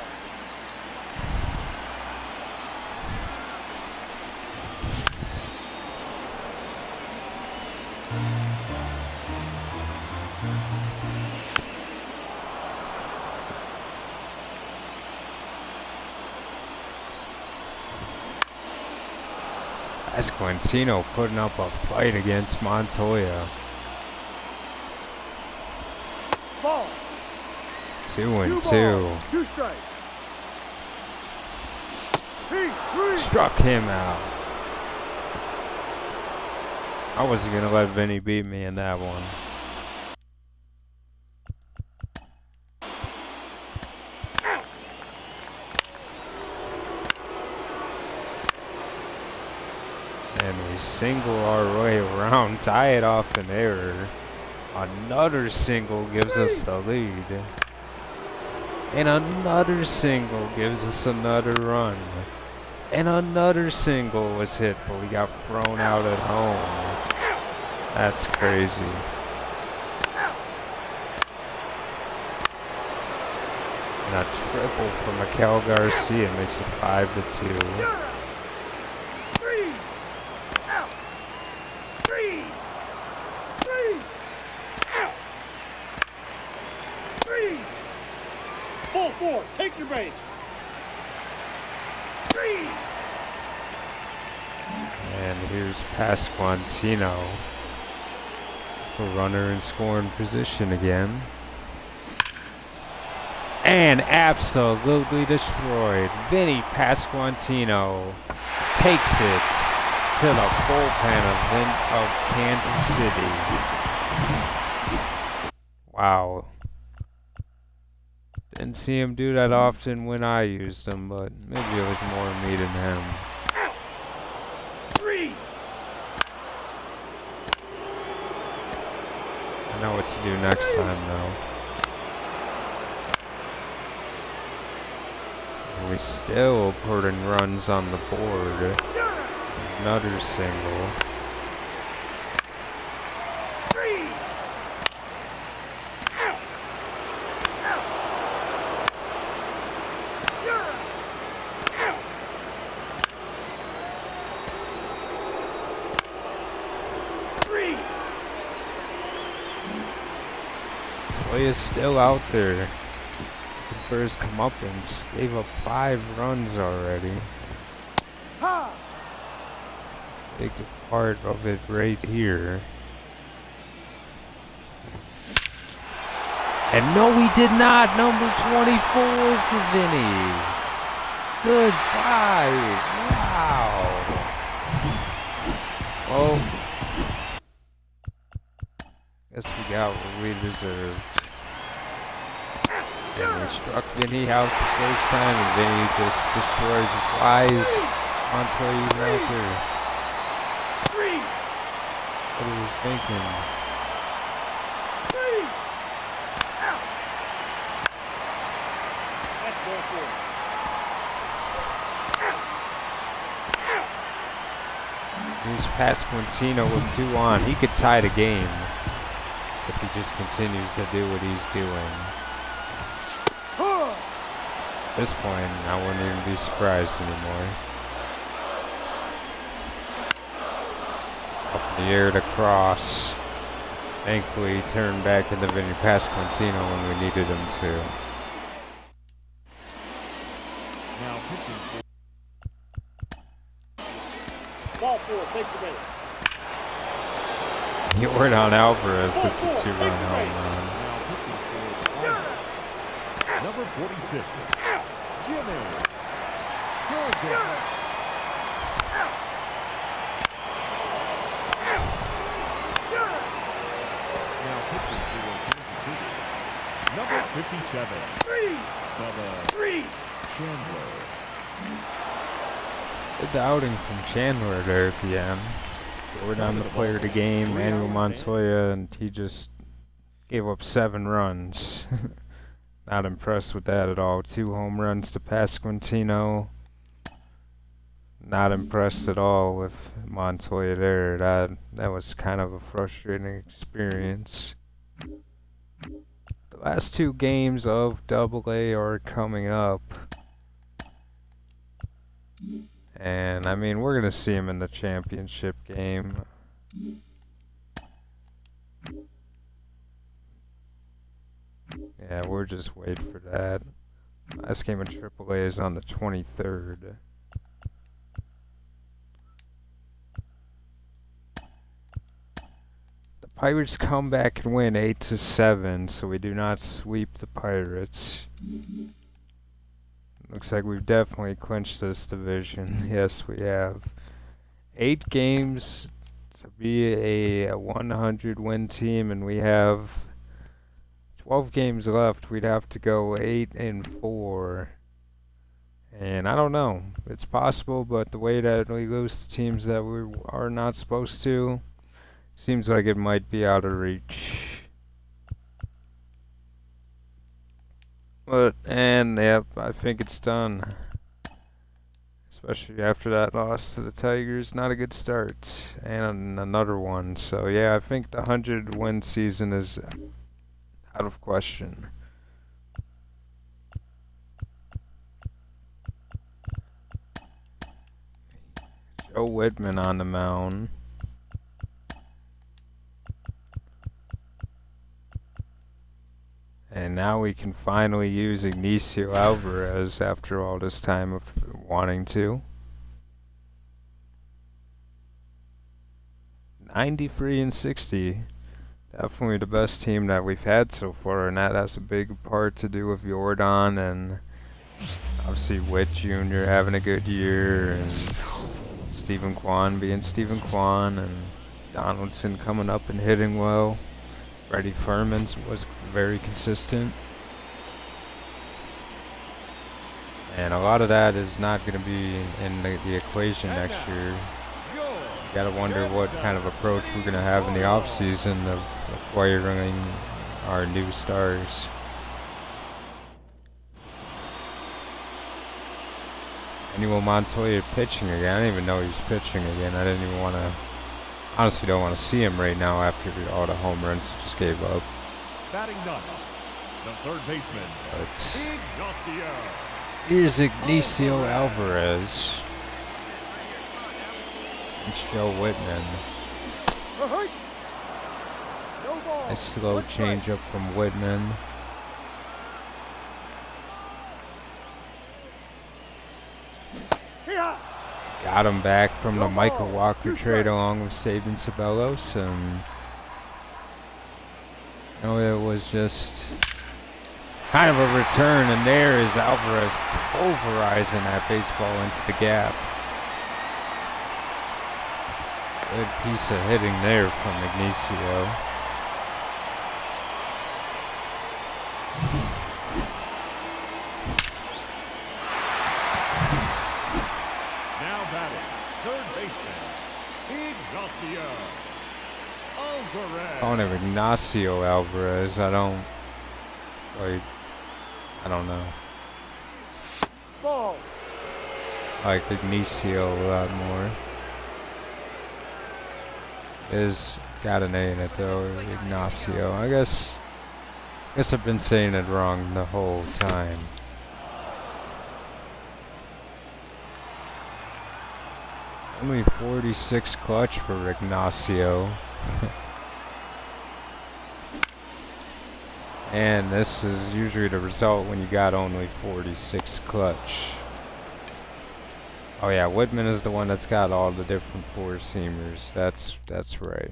Pasquantino putting up a fight against Montoya. Ball. 2-2. 2 strikes. Struck him out. I wasn't gonna let Vinny beat me in that one. And we single our way around, tie it off an error. Another single gives us the lead. And another single gives us another run. And another single was hit, but we got thrown out at home. That's crazy. And a triple from Miguel Garcia makes it 5-2. Four, take your base. And here's Pasquantino for runner in scoring position again. And absolutely destroyed. Vinny Pasquantino takes it to the bullpen of Kansas City. Wow. Didn't see him do that often when I used him, but maybe it was more me than him. I know what to do next time, though. And we still putting runs on the board. Another single. Is still out there looking for his comeuppance. Gave up 5 runs already. Big part of it right here. And no, he did not. Number 24 for Vinny. Goodbye. Wow. Well, guess we got what we deserved. And we struck Vinny out the first time, and Vinny just destroys his eyes. Montoya even out there. What are we thinking? Here's Pasquantino with 2 on. He could tie the game if he just continues to do what he's doing. At this point, I wouldn't even be surprised anymore. Up in the air to cross. Thankfully, he turned back into Vinny Pasquantino when we needed him to. Now pitching for Ball 4, take your base. Yordan Alvarez hits a 2-run home run. now pitching for number 46, Jimmy Jordan. Now pitching for Kansas City, number 57, Bubba Chandler. Good outing from Chandler there at the end. Jordan the player of the game, Manuel Montoya, and he just gave up 7 runs. Not impressed with that at all. 2 home runs to Pasquantino. Not impressed at all with Montoya there. That was kind of a frustrating experience. The last 2 games of Double-A are coming up. And, I mean, we're going to see him in the championship game. Yeah, we're just waiting for that. Last game of AAA is on the 23rd. The Pirates come back and win 8-7, so we do not sweep the Pirates. Looks like we've definitely clinched this division. Yes, we have. 8 games to be a 100 win team, and we have 12 games left. We'd have to go 8-4. And I don't know. It's possible, but the way that we lose to teams that we are not supposed to, seems like it might be out of reach. And yep, I think it's done. Especially after that loss to the Tigers. Not a good start. And another one. So yeah, I think the 100 win season is out of question. Joe Whitman on the mound. And now we can finally use Ignacio Alvarez after all this time of wanting to. 93-60. Definitely the best team that we've had so far, and that has a big part to do with Jordan and obviously Witt Jr. having a good year, and Stephen Kwan being Stephen Kwan, and Donaldson coming up and hitting well. Freddie Furman was very consistent. And a lot of that is not going to be in the equation next year. You got to wonder what kind of approach we're going to have in the offseason of acquiring our new stars. Annual Montoya pitching again. I didn't even know he was pitching again. I didn't even want to... Honestly, don't want to see him right now after all the home runs he just gave up. Batting ninth, the third baseman. But Ignacio. here's Ignacio Alvarez. It's Joe Whitman. A slow changeup from Whitman. Got him back from the Michael Walker trade along with Sabin Ceballos, and it was just kind of a return, and there is Alvarez pulverizing that baseball into the gap. Good piece of hitting there from Ignacio. Now batting, third baseman, Ignacio Alvarez. Calling him Ignacio Alvarez, I don't know. Ball. I like Ignacio a lot more. It's got an A in it though, Ignacio. I guess I've been saying it wrong the whole time. Only 46 clutch for Ignacio. And this is usually the result when you got only 46 clutch. Oh yeah, Whitman is the one that's got all the different four-seamers. That's right.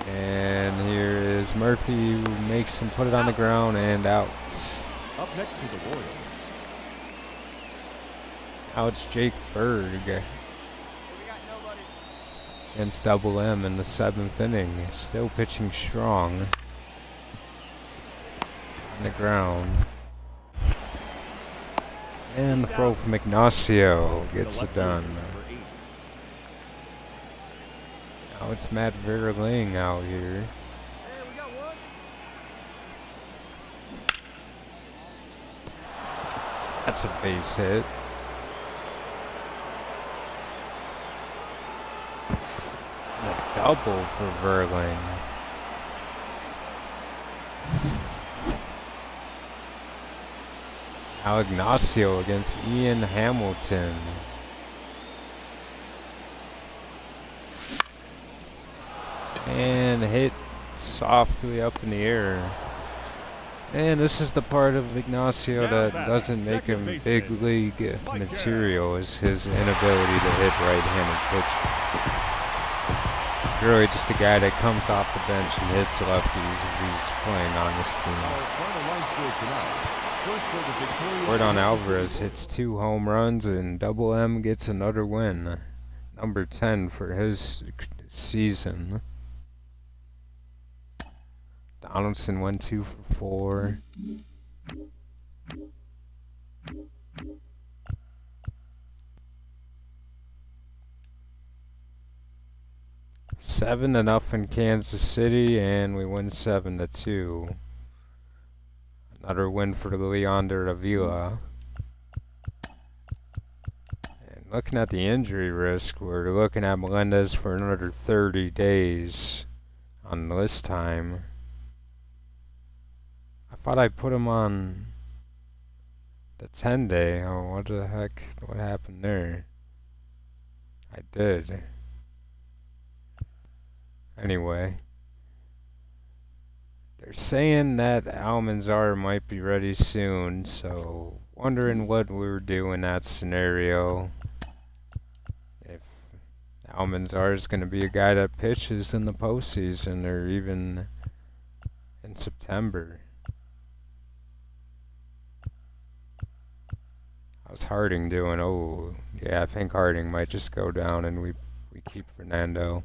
And here is Murphy, who makes him put it on the ground and out. Up next to the Royals. Now it's Jake Berg against Double M in the 7th inning. Still pitching strong. On the ground. And the throw from Ignacio gets it done. Now it's Matt Verling out here. That's a base hit. And a double for Verling. Now Ignacio against Ian Hamilton. And hit softly up in the air. And this is the part of Ignacio that doesn't make him big league material, is his inability to hit right-handed pitch. really just a guy that comes off the bench and hits lefties if he's playing on this team. Our final line score tonight. First for the victorious Jordan Kansas Alvarez City. hits 2 home runs and Double M gets another win. Number 10 for his season. Donaldson went 2 for 4. Seven to nothing Kansas City, and we win 7-2. Another win for the Leander Avila. And looking at the injury risk, we're looking at Melendez for another 30 days on list time. I thought I put him on the 10-day. Oh, what the heck? What happened there? I did. Anyway, they're saying that Almanzar might be ready soon, so wondering what we would do in that scenario. If Almanzar is going to be a guy that pitches in the postseason or even in September. How's Harding doing? Oh, yeah, I think Harding might just go down and we keep Fernando.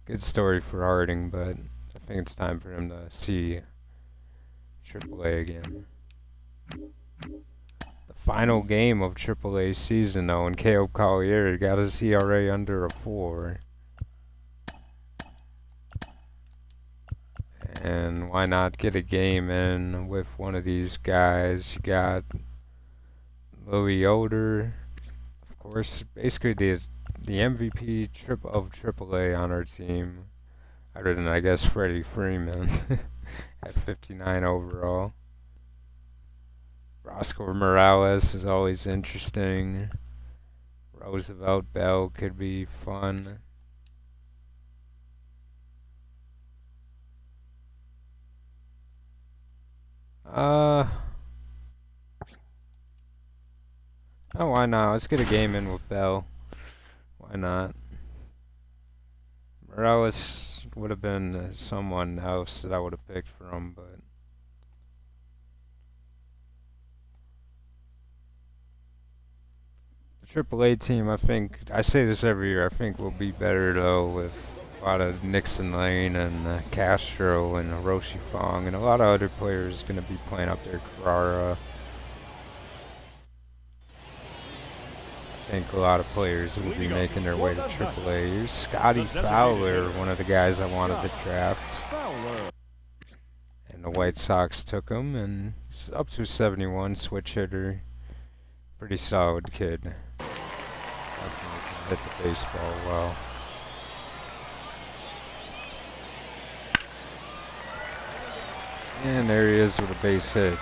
Good story for Harding, but I think it's time for him to see AAA again. The final game of AAA season, though, and Caleb Collier got his ERA under a 4. And why not get a game in with one of these guys? You got Louis Yoder, of course, basically the MVP of AAA on our team, other than I guess Freddie Freeman at 59 overall. Roscoe Morales is always interesting. Roosevelt Bell could be fun. Oh, why not? Let's get a game in with Bell. Why not? Morales would have been someone else that I would have picked from, but the AAA team, I think, I say this every year, I think will be better though with a lot of Nixon Lane and Castro and Hiroshi Fong and a lot of other players going to be playing up there. Carrara. I think a lot of players will be making their way to AAA. Here's Scotty Fowler, one of the guys I wanted to draft. And the White Sox took him, and he's up to 71, switch hitter. Pretty solid kid. Definitely can hit the baseball well. And there he is with a base hit.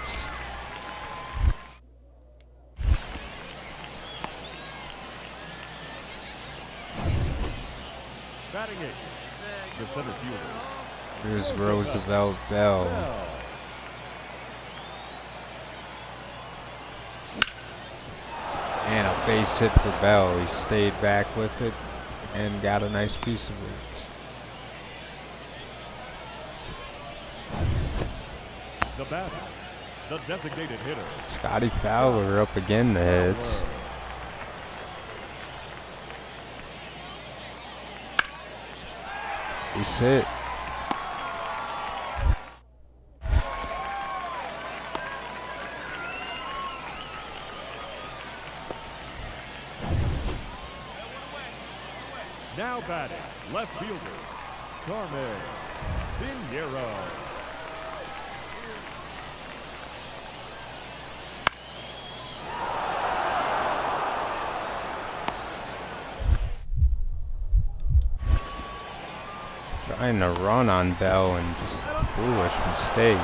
Batting it. The center fielder. Here's Roosevelt Bell. And a base hit for Bell. He stayed back with it and got a nice piece of it. The batter. The designated hitter. Scotty Fowler up again to hit. He's hit. Now batting, left fielder, Carmen Pinheiro. Trying to run on Bell and just a foolish mistake.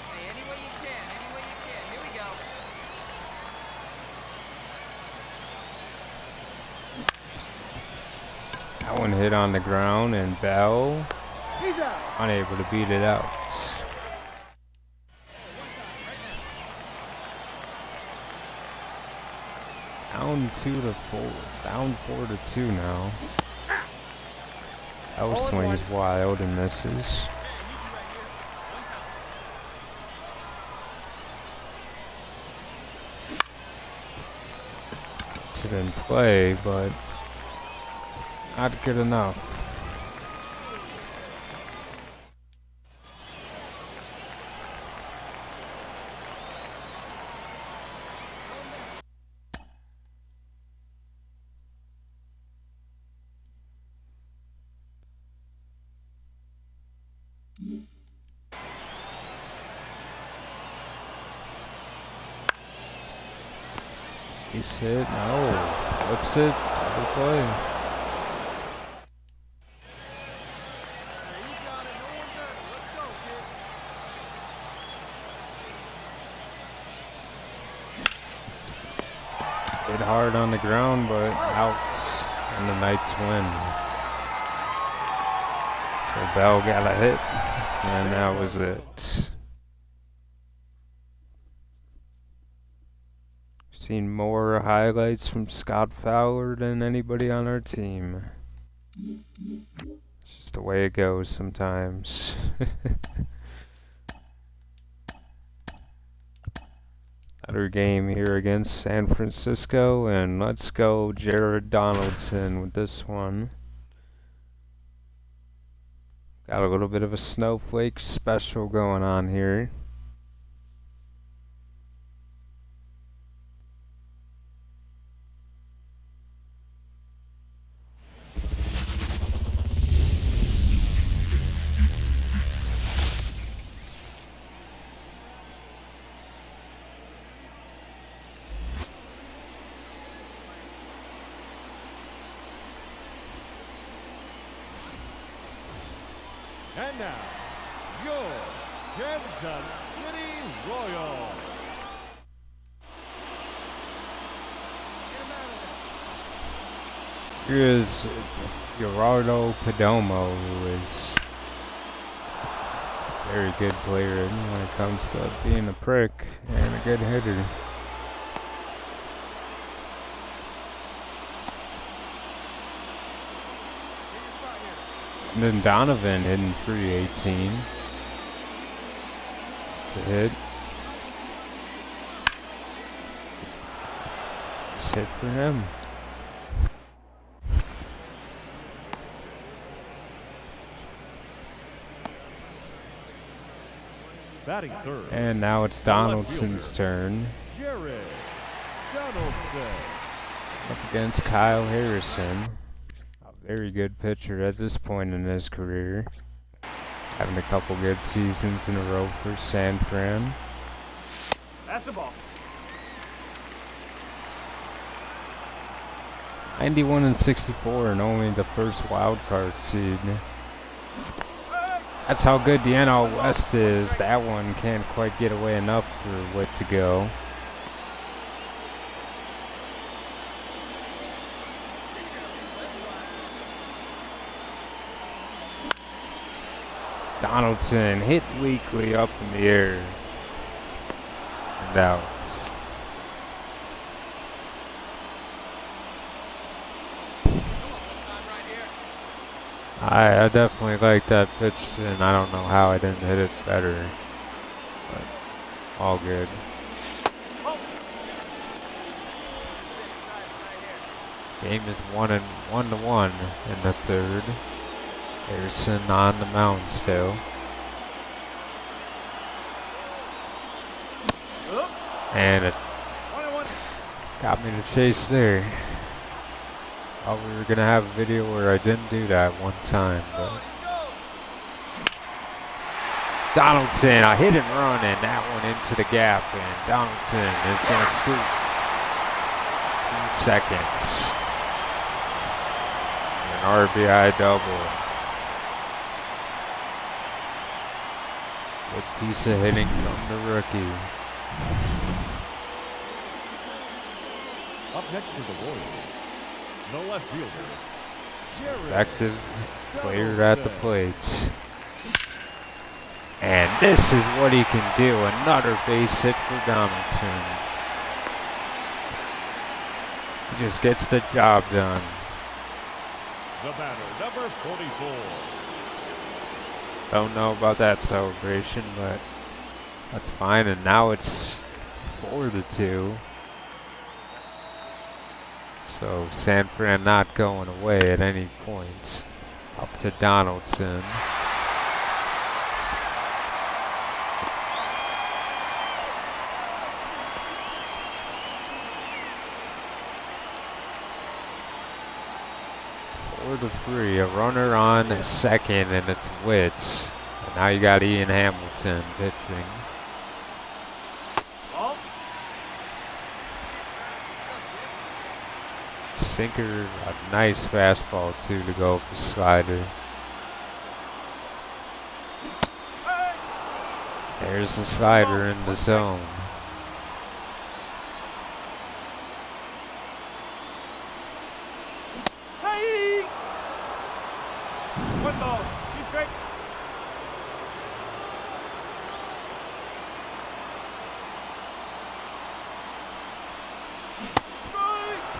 Hey, any way you can, any way you can. Here we go. That one hit on the ground and Bell unable to beat it out. Down 2-4. Down 4-2 now. L swings wild and misses. It's in play, but not good enough. He's hit, no, flips it, double play. Hit hard on the ground, but out, and the Knights win. So Bell got a hit, and that was it. Seen more highlights from Scott Fowler than anybody on our team. It's just the way it goes sometimes. Another game here against San Francisco, and let's go Jared Donaldson with this one. Got a little bit of a snowflake special going on here. And now, your Kansas City Royals. Here is Gerardo Perdomo, who is a very good player when it comes to being a prick and a good hitter. And then Donovan hitting 318 to hit. Nice hit for him. Batting third. And now it's Donaldson's turn. Jared Donaldson. Up against Kyle Harrison. A very good pitcher at this point in his career. Having a couple good seasons in a row for San Fran. That's a ball. 91-64 and only the first wild card seed. That's how good the NL West is. That one can't quite get away enough for Witt to go. Donaldson hit weakly up in the air and out. I definitely like that pitch, and I don't know how I didn't hit it better, but all good. Game is 1-1 in the third. Harrison on the mound still. And it got me to chase there. Thought we were gonna have a video where I didn't do that one time, but Donaldson, a hit and run, and that one into the gap, and Donaldson is gonna scoop 2 seconds. An RBI double. Good piece of hitting from the rookie. Up next to the Royals, the left fielder. Effective player at the plate. And this is what he can do. Another base hit for Donaldson. He just gets the job done. The batter, number 44. Don't know about that celebration, but that's fine. And now it's 4-2. So San Fran not going away at any point. Up to Donaldson. To 3, a runner on second, and it's Witt. And now you got Ian Hamilton pitching. Ball. Sinker, a nice fastball too to go for slider. Hey. There's the slider in the zone. Hey. One ball. 2 strikes.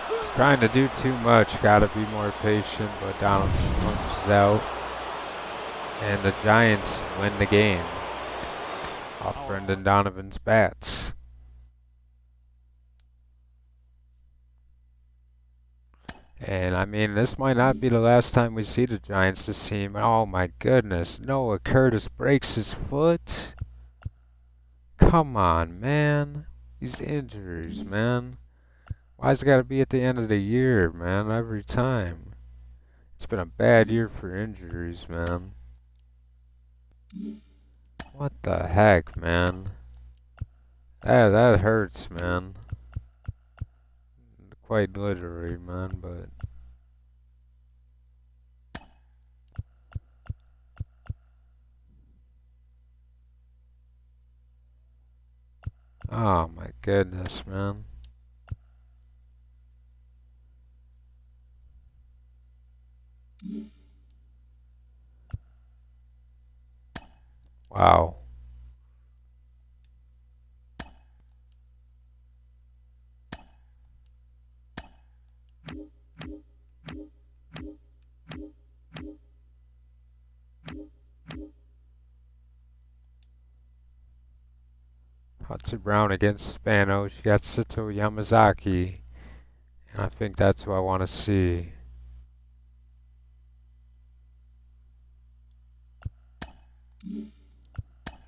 He's trying to do too much. Gotta be more patient, but Donaldson punches out. And the Giants win the game off Brendan Donovan's bats. And I mean, this might not be the last time we see the Giants this team. Oh my goodness, Noah Curtis breaks his foot. Come on, man. These injuries, man. Why's it gotta be at the end of the year, man? Every time. It's been a bad year for injuries, man. What the heck, man? That hurts, man. Quite literally, man, but oh my goodness, man. Wow. Hudson Brown against Spano. She got Sato Yamazaki. And I think that's what I want to see.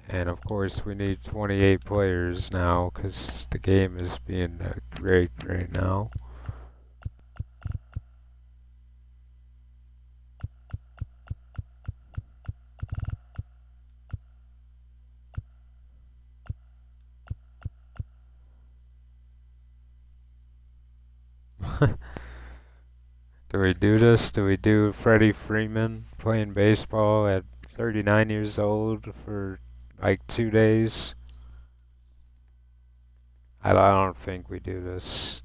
And of course, we need 28 players now because the game is being great right now. Do we do this? Do we do Freddie Freeman playing baseball at 39 years old for like 2 days? I don't think we do this.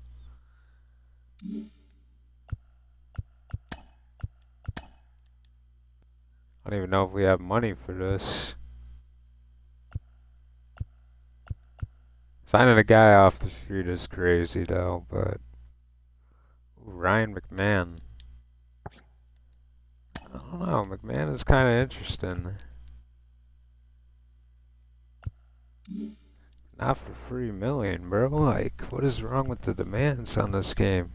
I don't even know if we have money for this. Signing a guy off the street is crazy though, but Ryan McMahon. I don't know, McMahon is kind of interesting. Not for $3 million, bro. Like, what is wrong with the demands on this game?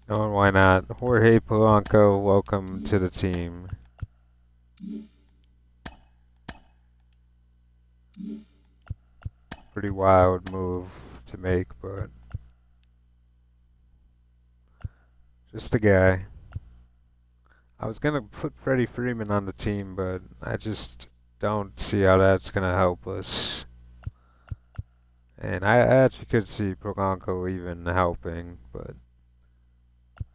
No, why not? Jorge Polanco, welcome to the team. Pretty wild move to make, but just a guy. I was gonna put Freddie Freeman on the team, but I just don't see how that's gonna help us. And I actually could see Polanco even helping, but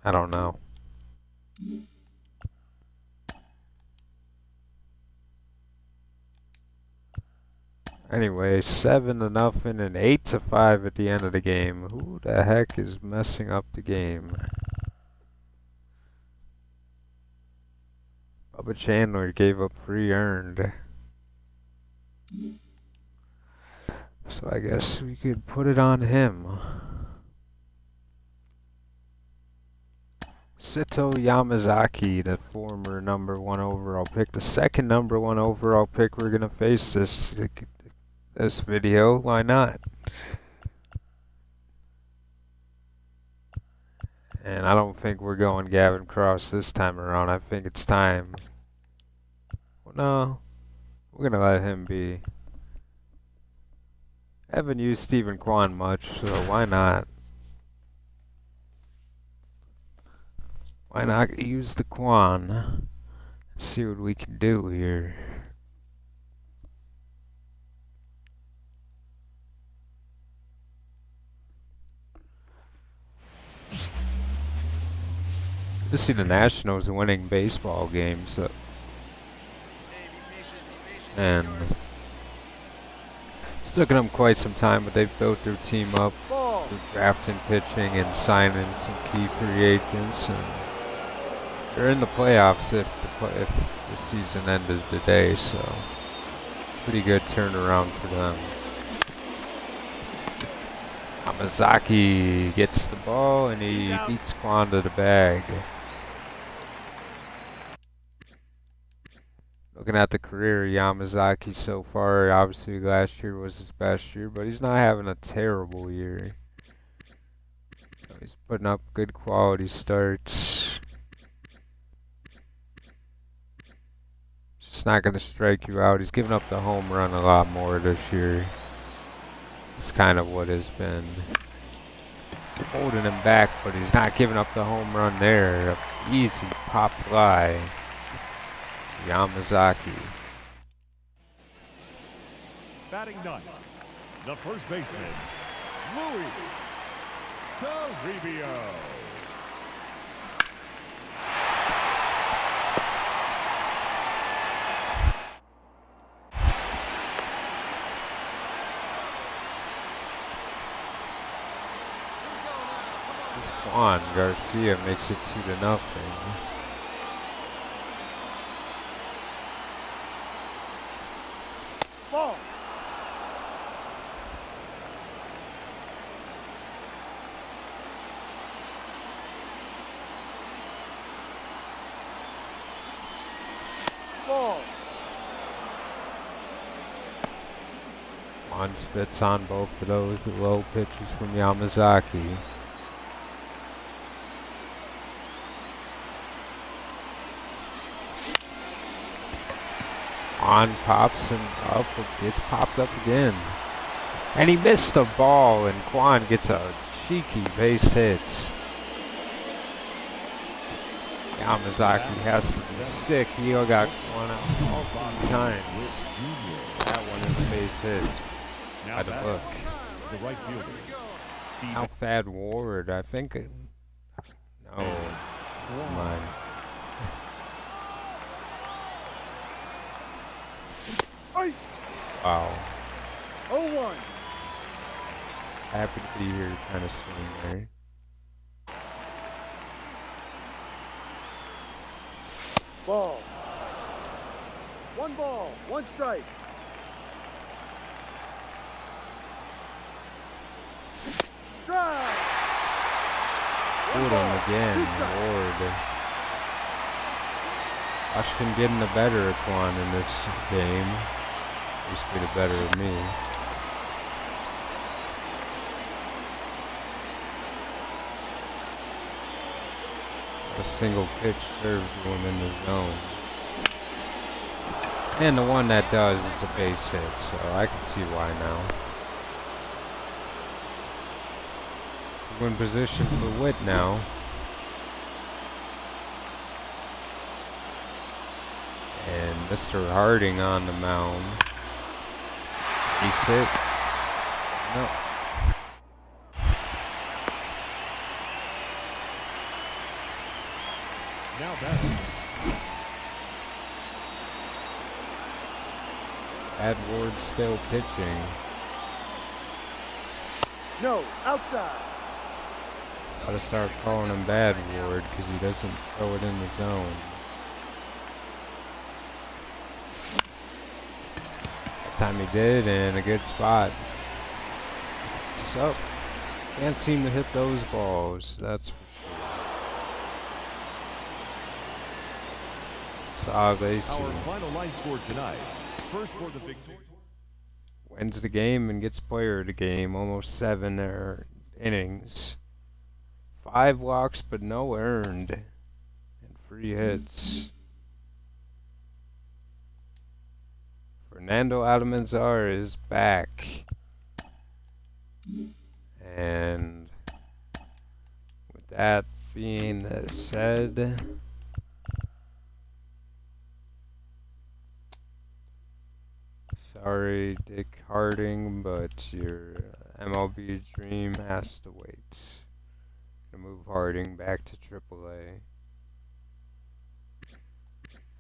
I don't know. Anyway, 7-0 and 8-5 at the end of the game. Who the heck is messing up the game? Bubba Chandler gave up 3 earned. So I guess we could put it on him. Sito Yamazaki, the former #1 overall pick, the second #1 overall pick we're gonna face this video. Why not? And I don't think we're going Gavin Cross this time around. I think it's time. Well, no, we're gonna let him be. I haven't used Stephen Kwan much, so why not? Why not use the Kwan? See what we can do here. To see the Nationals winning baseball games, and it's taken them quite some time, but they've built their team up through drafting, pitching, and signing some key free agents. And they're in the playoffs if the season ended today, so pretty good turnaround for them. Yamazaki gets the ball and he beats Kwan to the bag. Looking at the career of Yamazaki so far, obviously last year was his best year, but he's not having a terrible year. He's putting up good quality starts. Just not going to strike you out. He's giving up the home run a lot more this year. It's kind of what has been holding him back, but he's not giving up the home run there. Easy pop fly. Yamazaki. Batting ninth, the first baseman, Luis Toribio. This Juan Garcia makes it 2-0. Ball. Ball. Juan spits on both of those low pitches from Yamazaki. Juan pops him up, gets popped up again. And he missed the ball, and Kwan gets a cheeky base hit. Yamazaki has to be sick. He got Kwan out all 5 times. That one is a base hit by the book. The right fielder, Steve Alfad Ward, I think. No, never mind. Wow. 0-1. Happy to be here, kind of swing there. Ball. 1 ball, 1 strike. Strike. Pulled him again, Ward. Washington getting the better of Kwan in this game. Just be the better of me. A single pitch served to him in the zone. And the one that does is a base hit, so I can see why now. So we're in position for Witt now. And Mr. Harding on the mound. He's hit. No. now batting, Bad Ward still pitching. No, outside. Gotta start calling him Bad Ward because he doesn't throw it in the zone. That time he did, in a good spot. So, can't seem to hit those balls, that's for sure. Saw Lacey Our final line score tonight. First for the victory. wins the game and gets player of the game, almost 7 innings. 5 walks, but no earned. And free hits. Fernando Almanzar is back. And with that being said, sorry, Dick Harding, but your MLB dream has to wait. To move Harding back to AAA.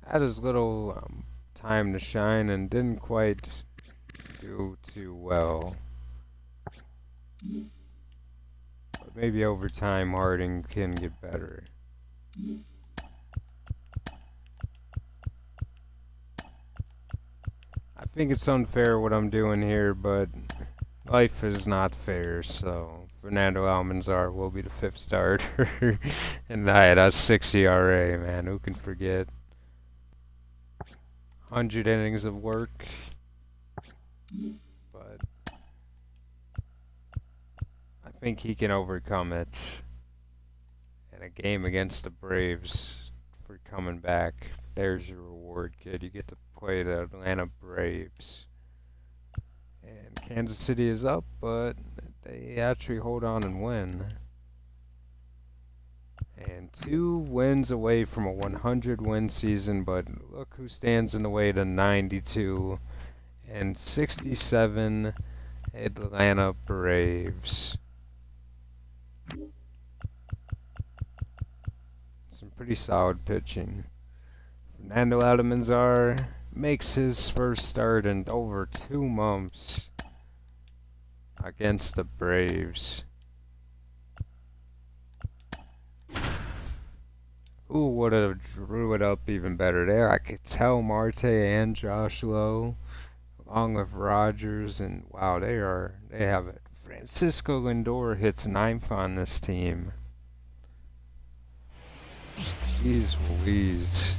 Had his little time to shine and didn't quite do too well. But maybe over time Harding can get better. I think it's unfair what I'm doing here, but life is not fair, so Fernando Almanzar will be the 5th starter. And that's 6 ERA, man. Who can forget? 100 innings of work. But I think he can overcome it. And a game against the Braves for coming back. There's your reward, kid. You get to play the Atlanta Braves. And Kansas City is up, but they actually hold on and win. And 2 wins away from a 100-win season, but look who stands in the way to 92 and 67 Atlanta Braves. Some pretty solid pitching. Fernando Almanzar makes his first start in over 2 months against the Braves. Who would have drew it up even better there? I could tell Marte and Josh Lowe, along with Rogers, and wow, they have it. Francisco Lindor hits 9th on this team. Jeez Louise.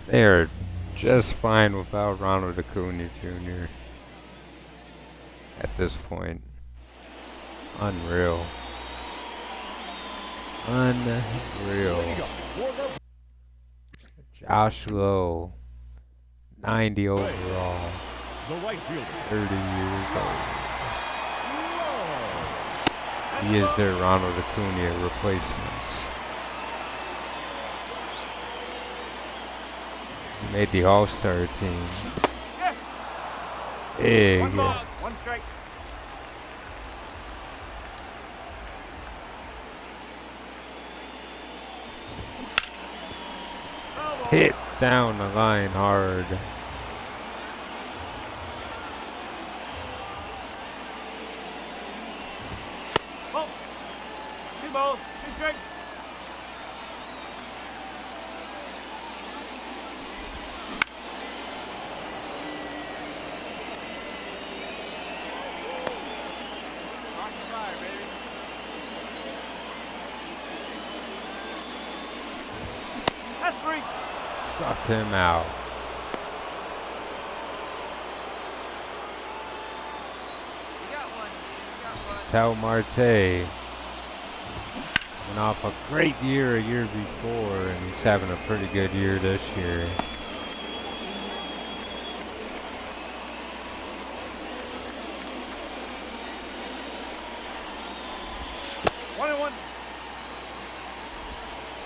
They are just fine without Ronald Acuna Jr. at this point. Unreal. Unreal. Josh Lowe, 90 overall, The right fielder. 30 years old. He is their Ronald Acuna replacement. He made the All-Star team. Big. 1 ball, 1 strike. Hit down the line hard. Ball. 2 balls, 2 strikes. Rock the fire, baby. That's 3. Struck him out. You got one, dude. You got one. Tell Marte went off a great year a year before, and he's having a pretty good year this year. One and one.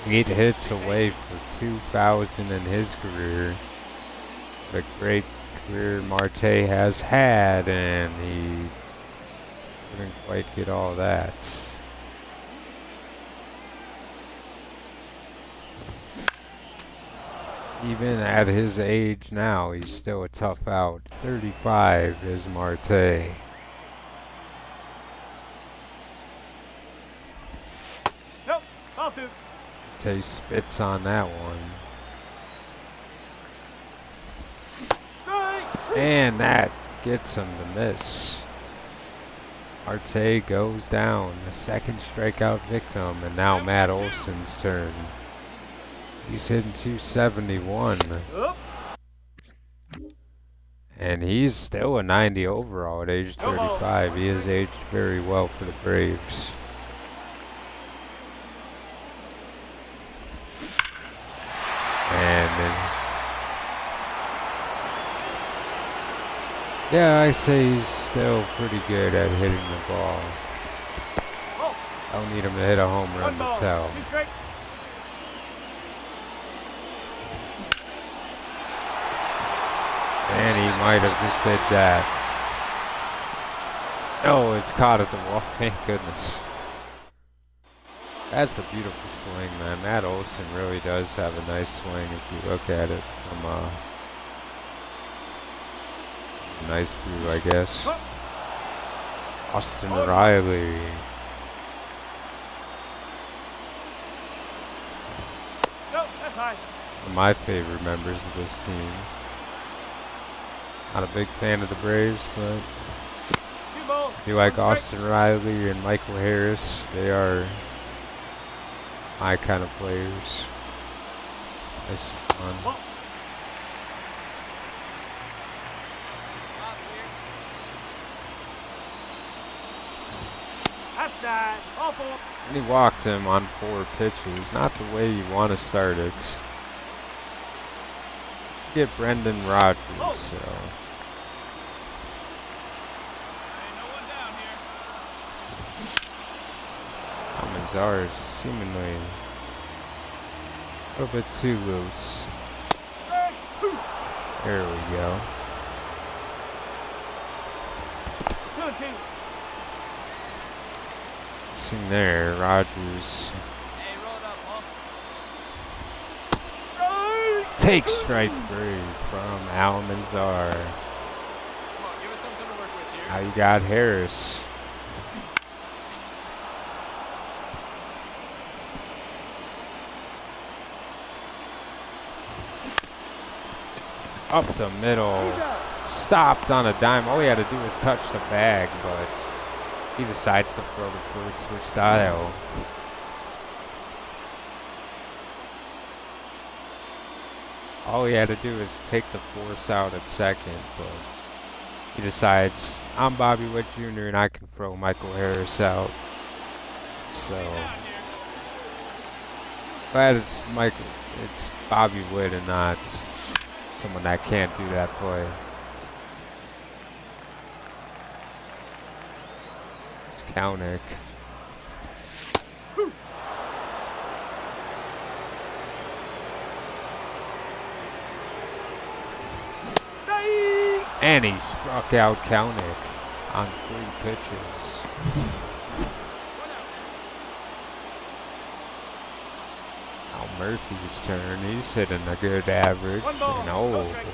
8 hits away for 2,000 in his career. What a great career Marte has had, and he couldn't quite get all that. Even at his age now, he's still a tough out. 35 is Marte. Nope. Ball two. Tay spits on that one. Strike. And that gets him to miss. Marte goes down, the second strikeout victim, and now Matt Olson's turn. He's hitting 271. Up. And he's still a 90 overall at age 35. He has aged very well for the Braves. And then, yeah, I say he's still pretty good at hitting the ball. Don't need him to hit a home run One to ball. tell. 2 strikes. And he might have just did that. Oh, it's caught at the wall. Thank goodness. That's a beautiful swing, man. Matt Olson really does have a nice swing if you look at it from a nice view, I guess. Austin Riley. Nope, that's high. One of my favorite members of this team. Not a big fan of the Braves, but 2 balls. I do like 1 strike. Austin Riley and Michael Harris. They are my kind of players. This is fun. Ball. Bob here. That's that. Ball 4. And he walked him on 4 pitches. Not the way you want to start it. Should get Brendan Rodgers, so. Ain't no one down here. Almanzar is just seemingly a little bit too loose. There we go. 2 and 2. Seeing there, Rodgers Hey, roll it up, Paul. Strike. takes strike 3 from Almanzar. Come on, give us something to work with here. Now you got Harris. Up the middle. Stopped on a dime. All he had to do was touch the bag, but he decides to throw the first for style. All he had to do was take the force out at second, but he decides, I'm Bobby Witt Jr. and I can throw Michael Harris out. So, glad it's Bobby Witt and not someone that can't do that play. It's Kalnick. And he struck out Kalnick on 3 pitches. Now Murphy's turn. He's hitting a good average. 1 ball. And No strike.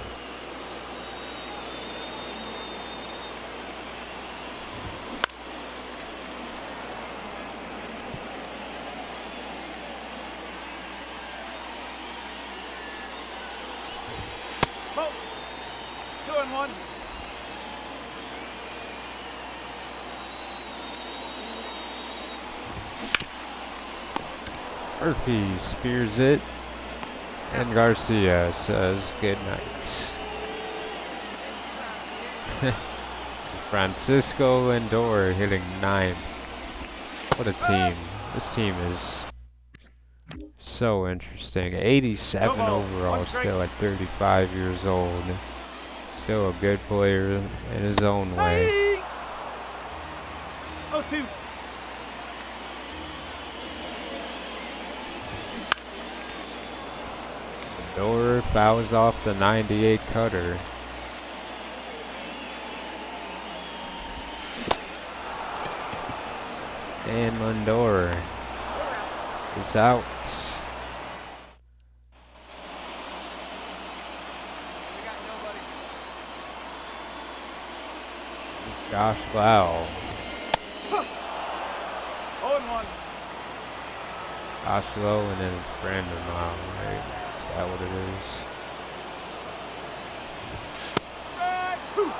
Ball. 2 and 1. Murphy spears it. And Garcia says good night. Francisco Lindor hitting 9th. What a team. This team is so interesting. 87 overall, still at 35 years old. Still a good player in his own way. Oh, 2. Lindor fouls off the 98 cutter. And Lindor is out. Josh Lau. 0-1. Josh Lowe, and then it's Brandon Lau, right? Is that what it is? Strike. Two.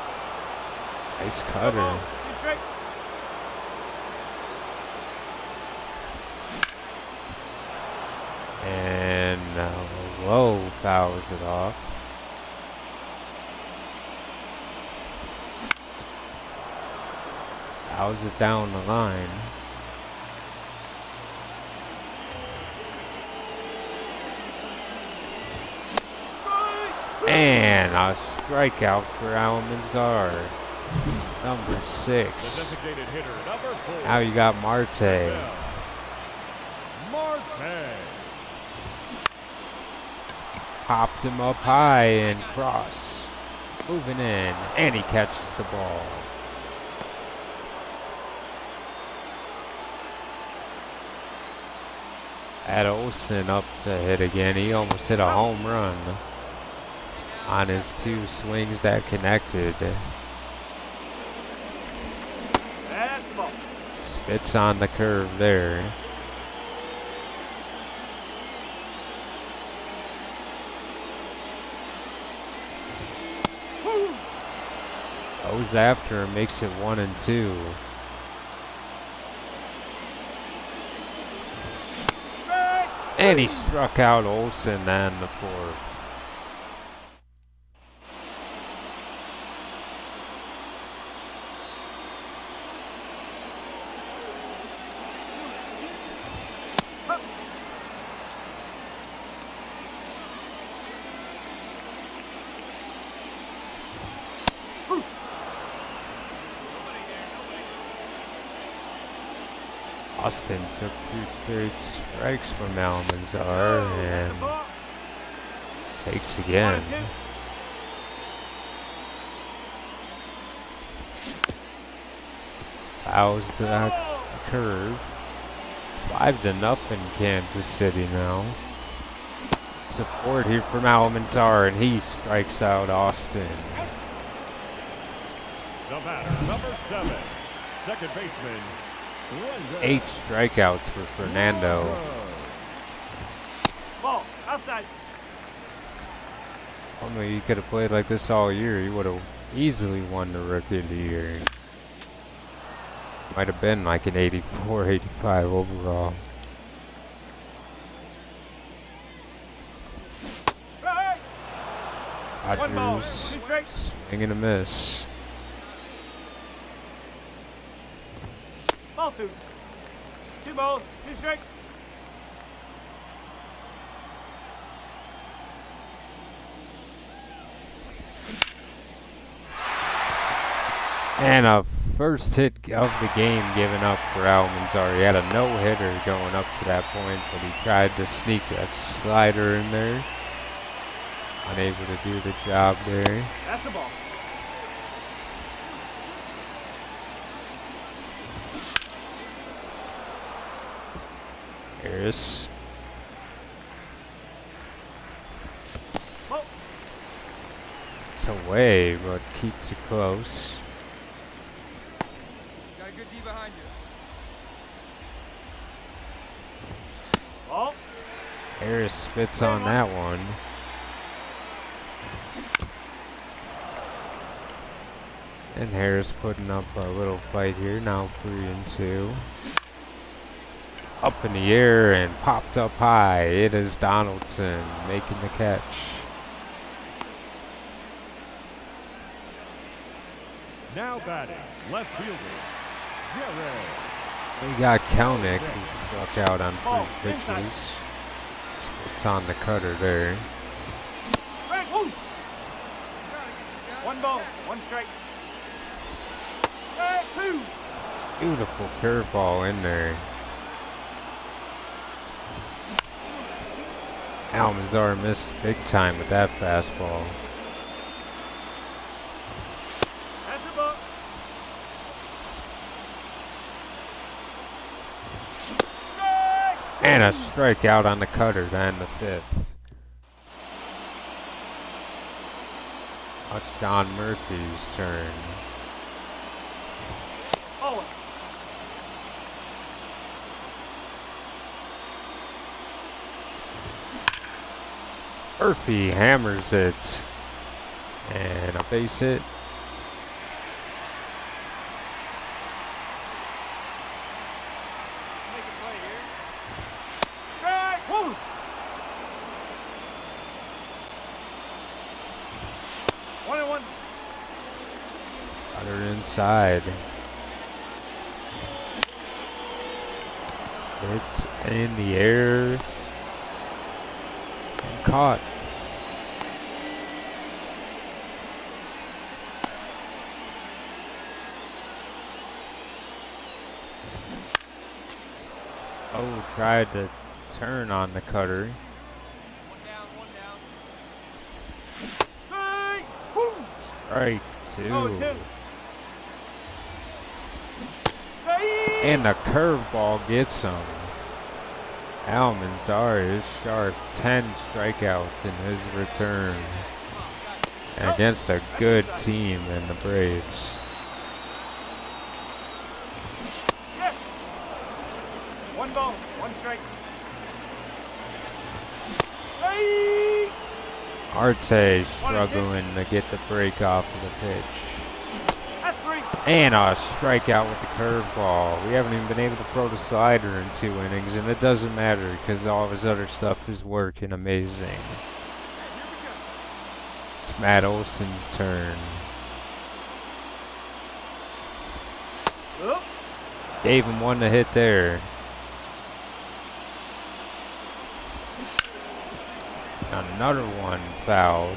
Nice No cutter. ball. 2 strikes. And Lowe fouls it off. Fouls it down the line. And a strikeout for Almanzar. Number The 6. designated hitter, number 4. Now you got Marte. Marte. Popped him up high and cross. Moving in. And he catches the ball. Add Olsen up to hit again. He almost hit a home run on his 2 swings that connected. That's the ball. Spits on the curve there. Goes after him, makes it 1-2. Strike. And he struck out Olsen then the 4th. Austin took 2 straight strikes from Almanzar and Ball. takes again. 1-2. Fouls the curve. It's 5-0 Kansas City now. Support here from Almanzar, and he strikes out Austin. The batter, number 7. Second baseman. 8 strikeouts for Fernando. Ball. Outside. I mean, you could have played like this all year. You would have easily won the Rookie of the Year. Might have been like an 84, 85 overall. Strike. 1 ball. Dodgers 2 strikes. swing and a miss. Ball 2. 2 balls. 2 strikes. And a first hit of the game given up for Almanzar. He had a no-hitter going up to that point, but he tried to sneak that slider in there. Unable to do the job there. That's the ball. Harris. Ball. It's away, but keeps it close. Got a good D behind you. Ball. Harris spits on that one. And Harris putting up a little fight here, now 3-2. Up in the air and popped up high. It is Donaldson making the catch. Now batting, left fielder, Jerry. We got Kelnick who struck out on 3 pitches. Spits on the cutter there. Strike. Woo. 1 ball. 1 strike. Strike 2. Beautiful curveball in there. Almanzar missed big time with that fastball. That's the ball. Strike. And a strikeout on the cutter to end the 5th. Now it's Sean Murphy's turn. Forward. Murphy hammers it. And a base hit. Make a play here. Strike. Woo. One and one. Got her inside. It's in the air. And caught. Oh, tried to turn on the cutter. One down, one down. Strike. Woo. Strike two. Oh, two. Strike. And a curveball gets him. Almanzar is sharp. 10 strikeouts in his return against a good team in the Braves. Yes. One ball, one strike. Strike. Arte struggling to get the break off of the pitch. That's three. And a strikeout with the curveball. We haven't even been able to throw the slider in 2 innings, and it doesn't matter because all of his other stuff is working amazing. It's Matt Olson's turn. Oop. Gave him one to hit there. Another one fouled.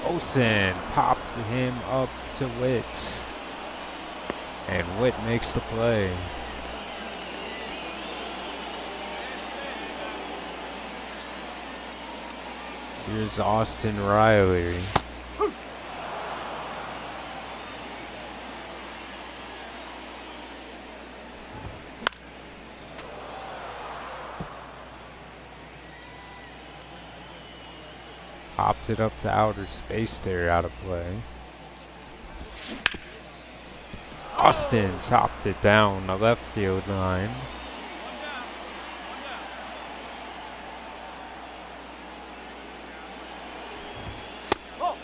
Olsen popped him up to Witt. And Witt makes the play. Here's Austin Riley. Popped it up to outer space there, out of play. Austin chopped it down the left field line. One down, one down.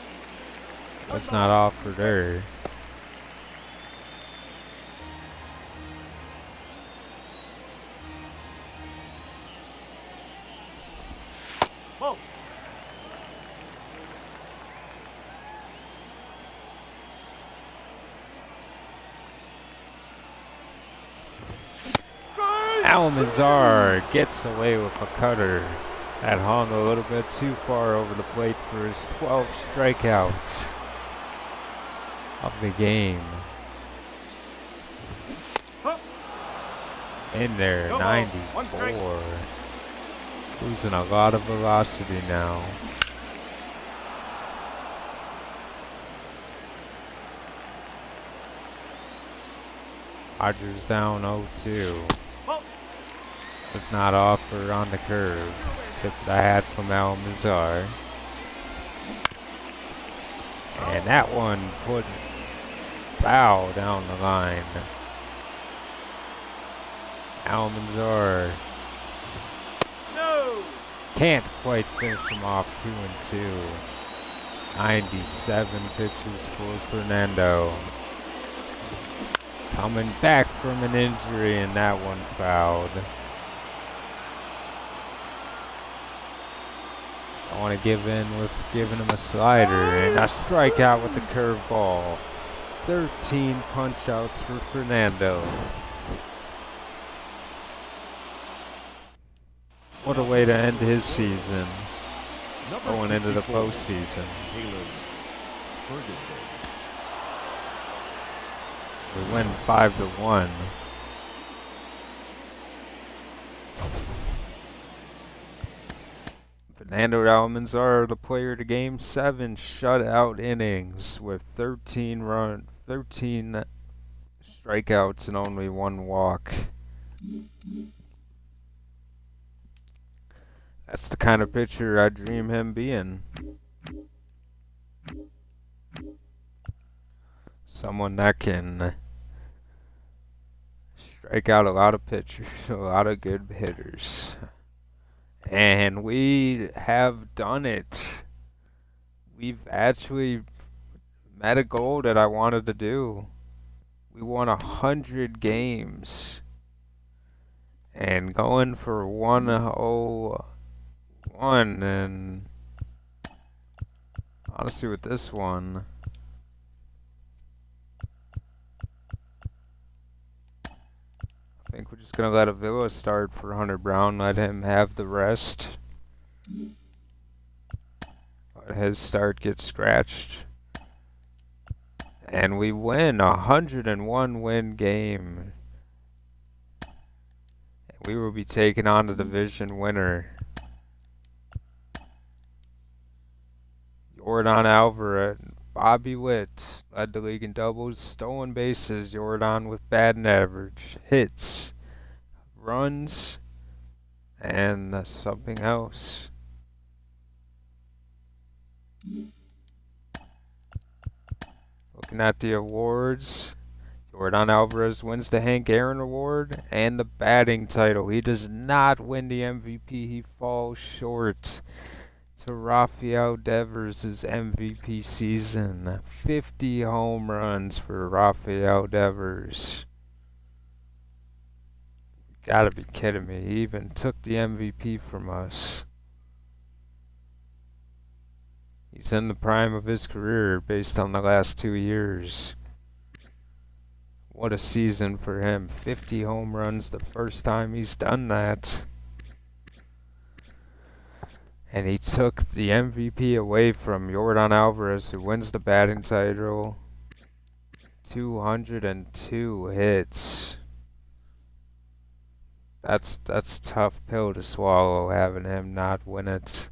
Oh. Was not offered there. Whoa. Almanzar gets away with a cutter that hung a little bit too far over the plate for his 12th strikeouts of the game. In there, Come on, one strike. 94. Losing a lot of velocity now. Rogers down 0-2. Oh. Was not offered on the curve. Tip the hat from Almanzar. And that one put foul down the line. Almanzar No. can't quite finish him off 2-2. 97 pitches for Fernando. Coming back from an injury, and that one fouled. I want to give in with giving him a slider and a strikeout with the curveball. 13 punch outs for Fernando. What a way to end his season. Going into the postseason. Caleb Ferguson. We win 5-1. Fernando Almanzar, the player to Game 7 shutout innings with 13 strikeouts and only 1 walk. That's the kind of pitcher I dream him being. someone that can strike out a lot of pitchers, a lot of good hitters. And we have done it. We've actually met a goal that I wanted to do. We won 100 games. And going for 101, and honestly with this one, I think we're just going to let Avila start for Hunter Brown, let him have the rest. Let his start get scratched. And we win a 101 win game. And we will be taking on the division winner, Yordan Alvarez. Bobby Witt led the league in doubles, stolen bases. Yordan with batting average, hits, runs, and something else. Looking at the awards, Yordan Alvarez wins the Hank Aaron Award and the batting title. He does not win the MVP. He falls short to Rafael Devers' MVP season. 50 home runs for Rafael Devers. You gotta be kidding me. He even took the MVP from us. He's in the prime of his career based on the last 2 years. What a season for him. 50 home runs, the first time he's done that. And he took the MVP away from Yordan Alvarez, who wins the batting title. 202 hits. That's a tough pill to swallow, having him not win it.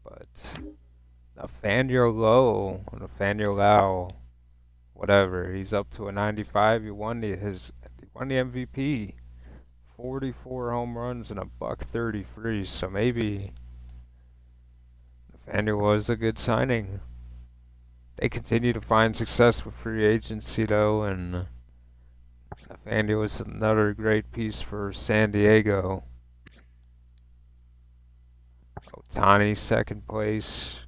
But Nathaniel Lau, whatever, he's up to a 95. He won the MVP. 44 home runs and a $133. So maybe Nathaniel was a good signing. They continue to find success with free agency though, and Nathaniel is another great piece for San Diego. Ohtani, second place,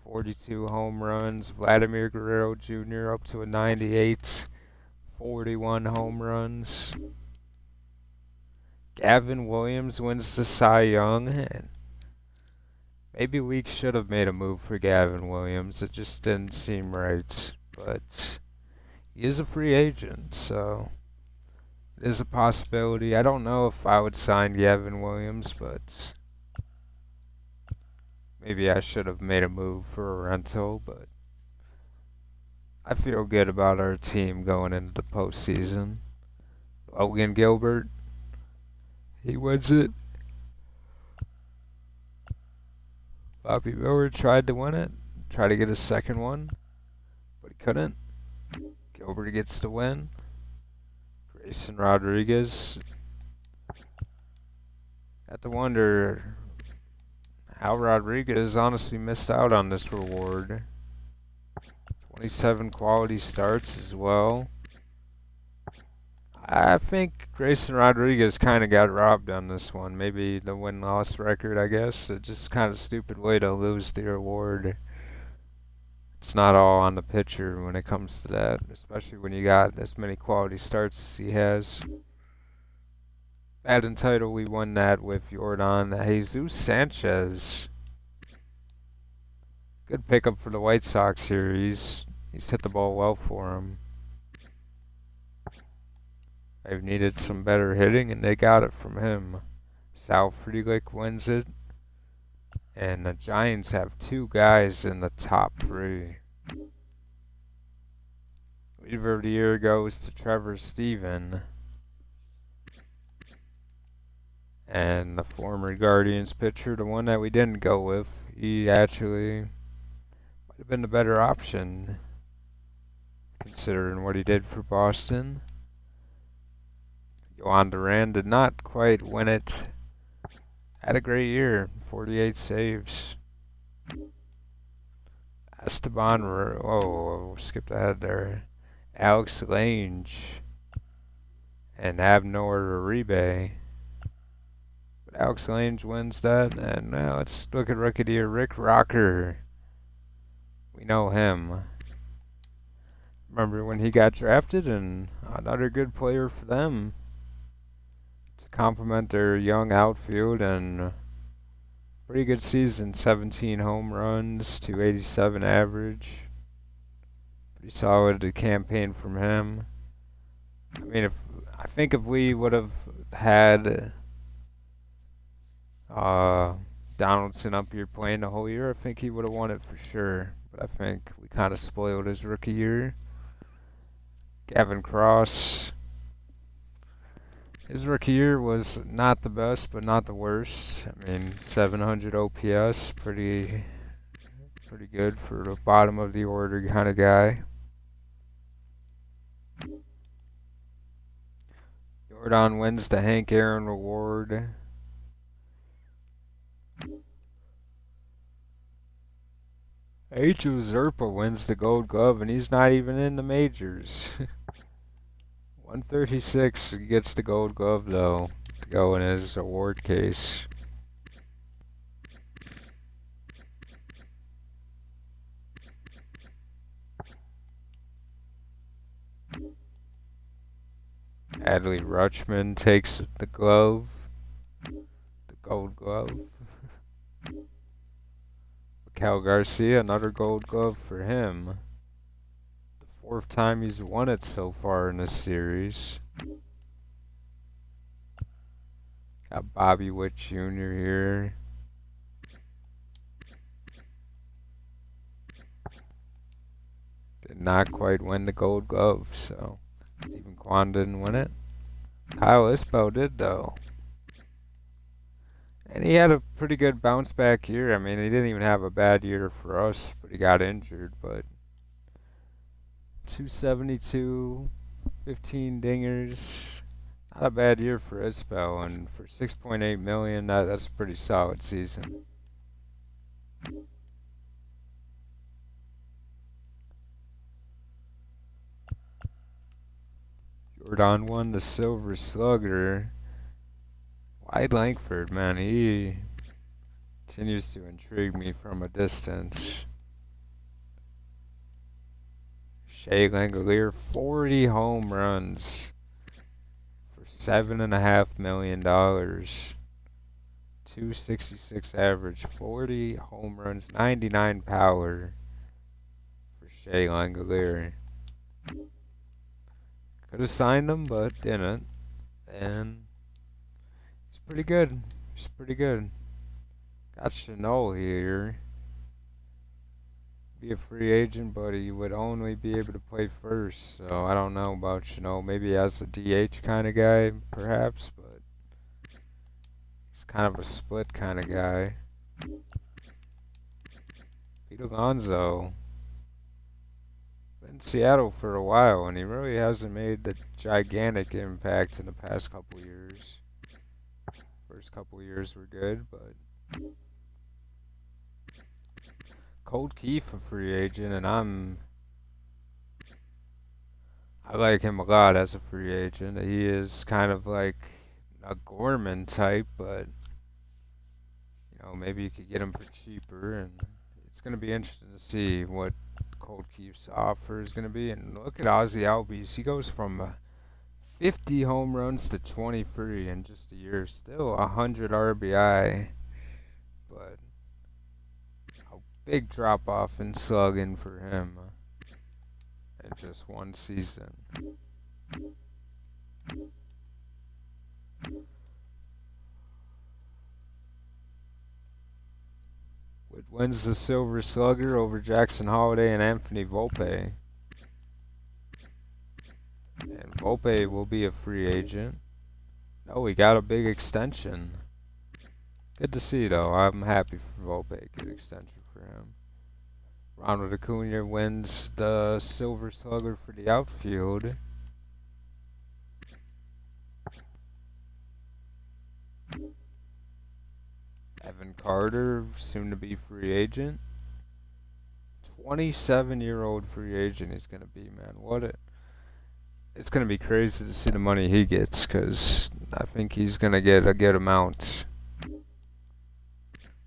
42 home runs. Vladimir Guerrero Jr. up to a 98, 41 home runs. Gavin Williams wins the Cy Young. And maybe we should have made a move for Gavin Williams. It just didn't seem right. But he is a free agent, so it is a possibility. I don't know if I would sign Gavin Williams, but maybe I should have made a move for a rental. But I feel good about our team going into the postseason. Logan Gilbert, he wins it. Bobby Miller tried to win it, tried to get a second one, but he couldn't. Gilbert gets the win. Grayson Rodriguez. Have to wonder how Rodriguez honestly missed out on this reward. 27 quality starts as well. I think Grayson Rodriguez kind of got robbed on this one. Maybe the win-loss record, I guess. It's just kind of stupid way to lose the award. It's not all on the pitcher when it comes to that, especially when you got as many quality starts as he has. Batting title, we won that with Yordan. Jesus Sanchez. Good pickup for the White Sox here. He's hit the ball well for him. They've needed some better hitting, and they got it from him. Sal Frelick wins it. And the Giants have 2 guys in the top 3. Leader of the year goes to Trevor Stephen. And the former Guardians pitcher, the one that we didn't go with, he actually might have been the better option, considering what he did for Boston. Yohan Duran did not quite win it. Had a great year, 48 saves. Whoa, skipped ahead there. Alex Lange and Abner Uribe. But Alex Lange wins that, and now let's look at Rookie of the Year, Rick Rocker. We know him. Remember when he got drafted, and another good player for them to complement their young outfield, and pretty good season. 17 home runs, 287 average. Pretty solid campaign from him. I mean, I think if we would have had Donaldson up here playing the whole year, I think he would have won it for sure. But I think we kind of spoiled his rookie year. Gavin Cross. His rookie year was not the best, but not the worst. I mean, 700 OPS, pretty good for the bottom of the order kind of guy. Jordan wins the Hank Aaron Award. Angel Zerpa wins the Gold Glove, and he's not even in the majors. 136 gets the Gold Glove, though, to go in his award case. Adley Rutschman takes the glove, the Gold Glove. Cal Garcia, another Gold Glove for him. The 4th time he's won it so far in this series. Got Bobby Witt Jr. here. Did not quite win the Gold Glove, so Stephen Kwan didn't win it. Kyle Isbell did, though. And he had a pretty good bounce back year. I mean, he didn't even have a bad year for us, but he got injured. But 272, 15 dingers. Not a bad year for Isbell. And for $6.8 million, that's a pretty solid season. Jordan won the Silver Slugger. Wyatt Langford, man, he continues to intrigue me from a distance. Shea Langelier, 40 home runs for $7.5 million. 266 average, 40 home runs, 99 power for Shea Langelier. Could have signed him, but didn't. And he's pretty good. He's pretty good. Got Chanel here. Be a free agent, but he would only be able to play first. So I don't know about Chanel. Maybe as a DH kind of guy, perhaps, but he's kind of a split kind of guy. Pete Alonso. Been in Seattle for a while, and he really hasn't made the gigantic impact in the past couple years. First couple years were good, but Colt Keith, a free agent, and I like him a lot as a free agent. He is kind of like a Gorman type, but you know, maybe you could get him for cheaper, and it's going to be interesting to see what Colt Keith's offer is going to be. And look at Ozzy Albies. He goes from 50 home runs to 23 in just a year. Still 100 RBI, but a big drop off in slugging for him in just one season. Wood wins the Silver Slugger over Jackson Holiday and Anthony Volpe. And Volpe will be a free agent. No, he got a big extension. Good to see, though. I'm happy for Volpe. Good extension for him. Ronald Acuna wins the Silver Slugger for the outfield. Evan Carter, soon to be free agent. 27-year-old free agent he's gonna be, man. It's gonna be crazy to see the money he gets, cause I think he's gonna get a good amount.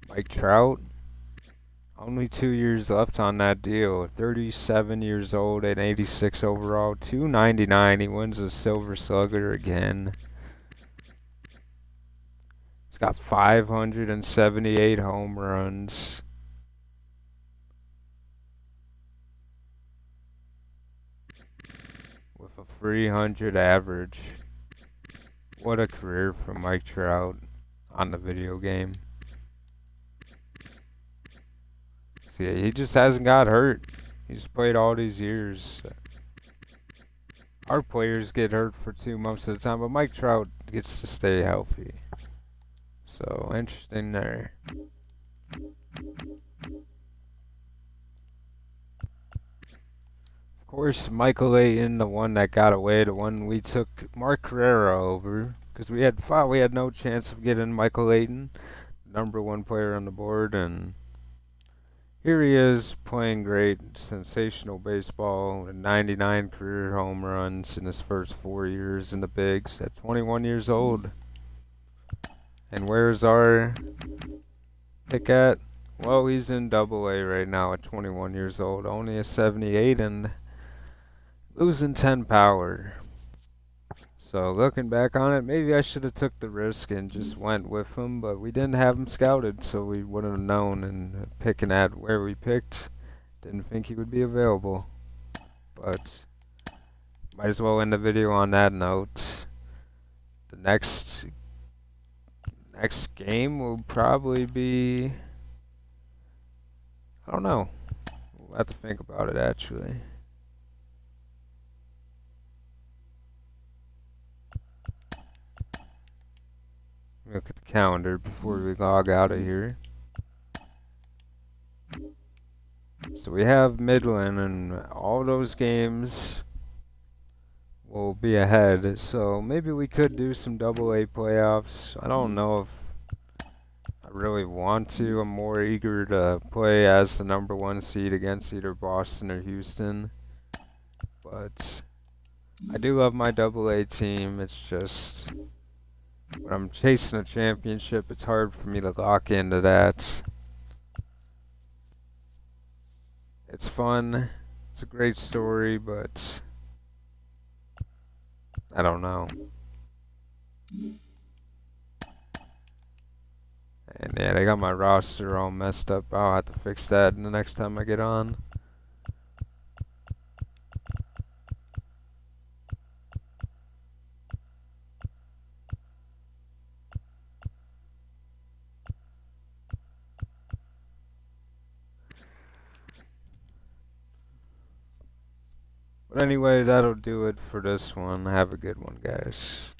Mike Trout, only 2 years left on that deal. 37 years old and 86 overall, 299. He wins the Silver Slugger again. He's got 578 home runs. With a 300 average. What a career for Mike Trout on the video game. See, he just hasn't got hurt. He's played all these years. Our players get hurt for 2 months at a time, but Mike Trout gets to stay healthy. So, interesting there. Of course, Michael Ayton, the one that got away, the one we took Mark Carrera over, because we thought we had no chance of getting Michael Ayton, #1 player on the board, and here he is playing great, sensational baseball, with 99 career home runs in his first 4 years in the bigs at 21 years old. And where's our pick at? Well, he's in AA right now at 21 years old, only a 78 and losing 10 power. So looking back on it, maybe I should have took the risk and just went with him, but we didn't have him scouted, so we wouldn't have known. And picking at where we picked, didn't think he would be available. But might as well end the video on that note. The next game will probably be, I don't know. We'll have to think about it actually. Look at the calendar before we log out of here. So we have Midland, and all those games will be ahead. So maybe we could do some AA playoffs. I don't know if I really want to. I'm more eager to play as the #1 seed against either Boston or Houston. But I do love my AA team. It's just, when I'm chasing a championship, it's hard for me to lock into that. It's fun. It's a great story, but I don't know. And yeah, they got my roster all messed up. I'll have to fix that the next time I get on. But anyway, that'll do it for this one. Have a good one, guys.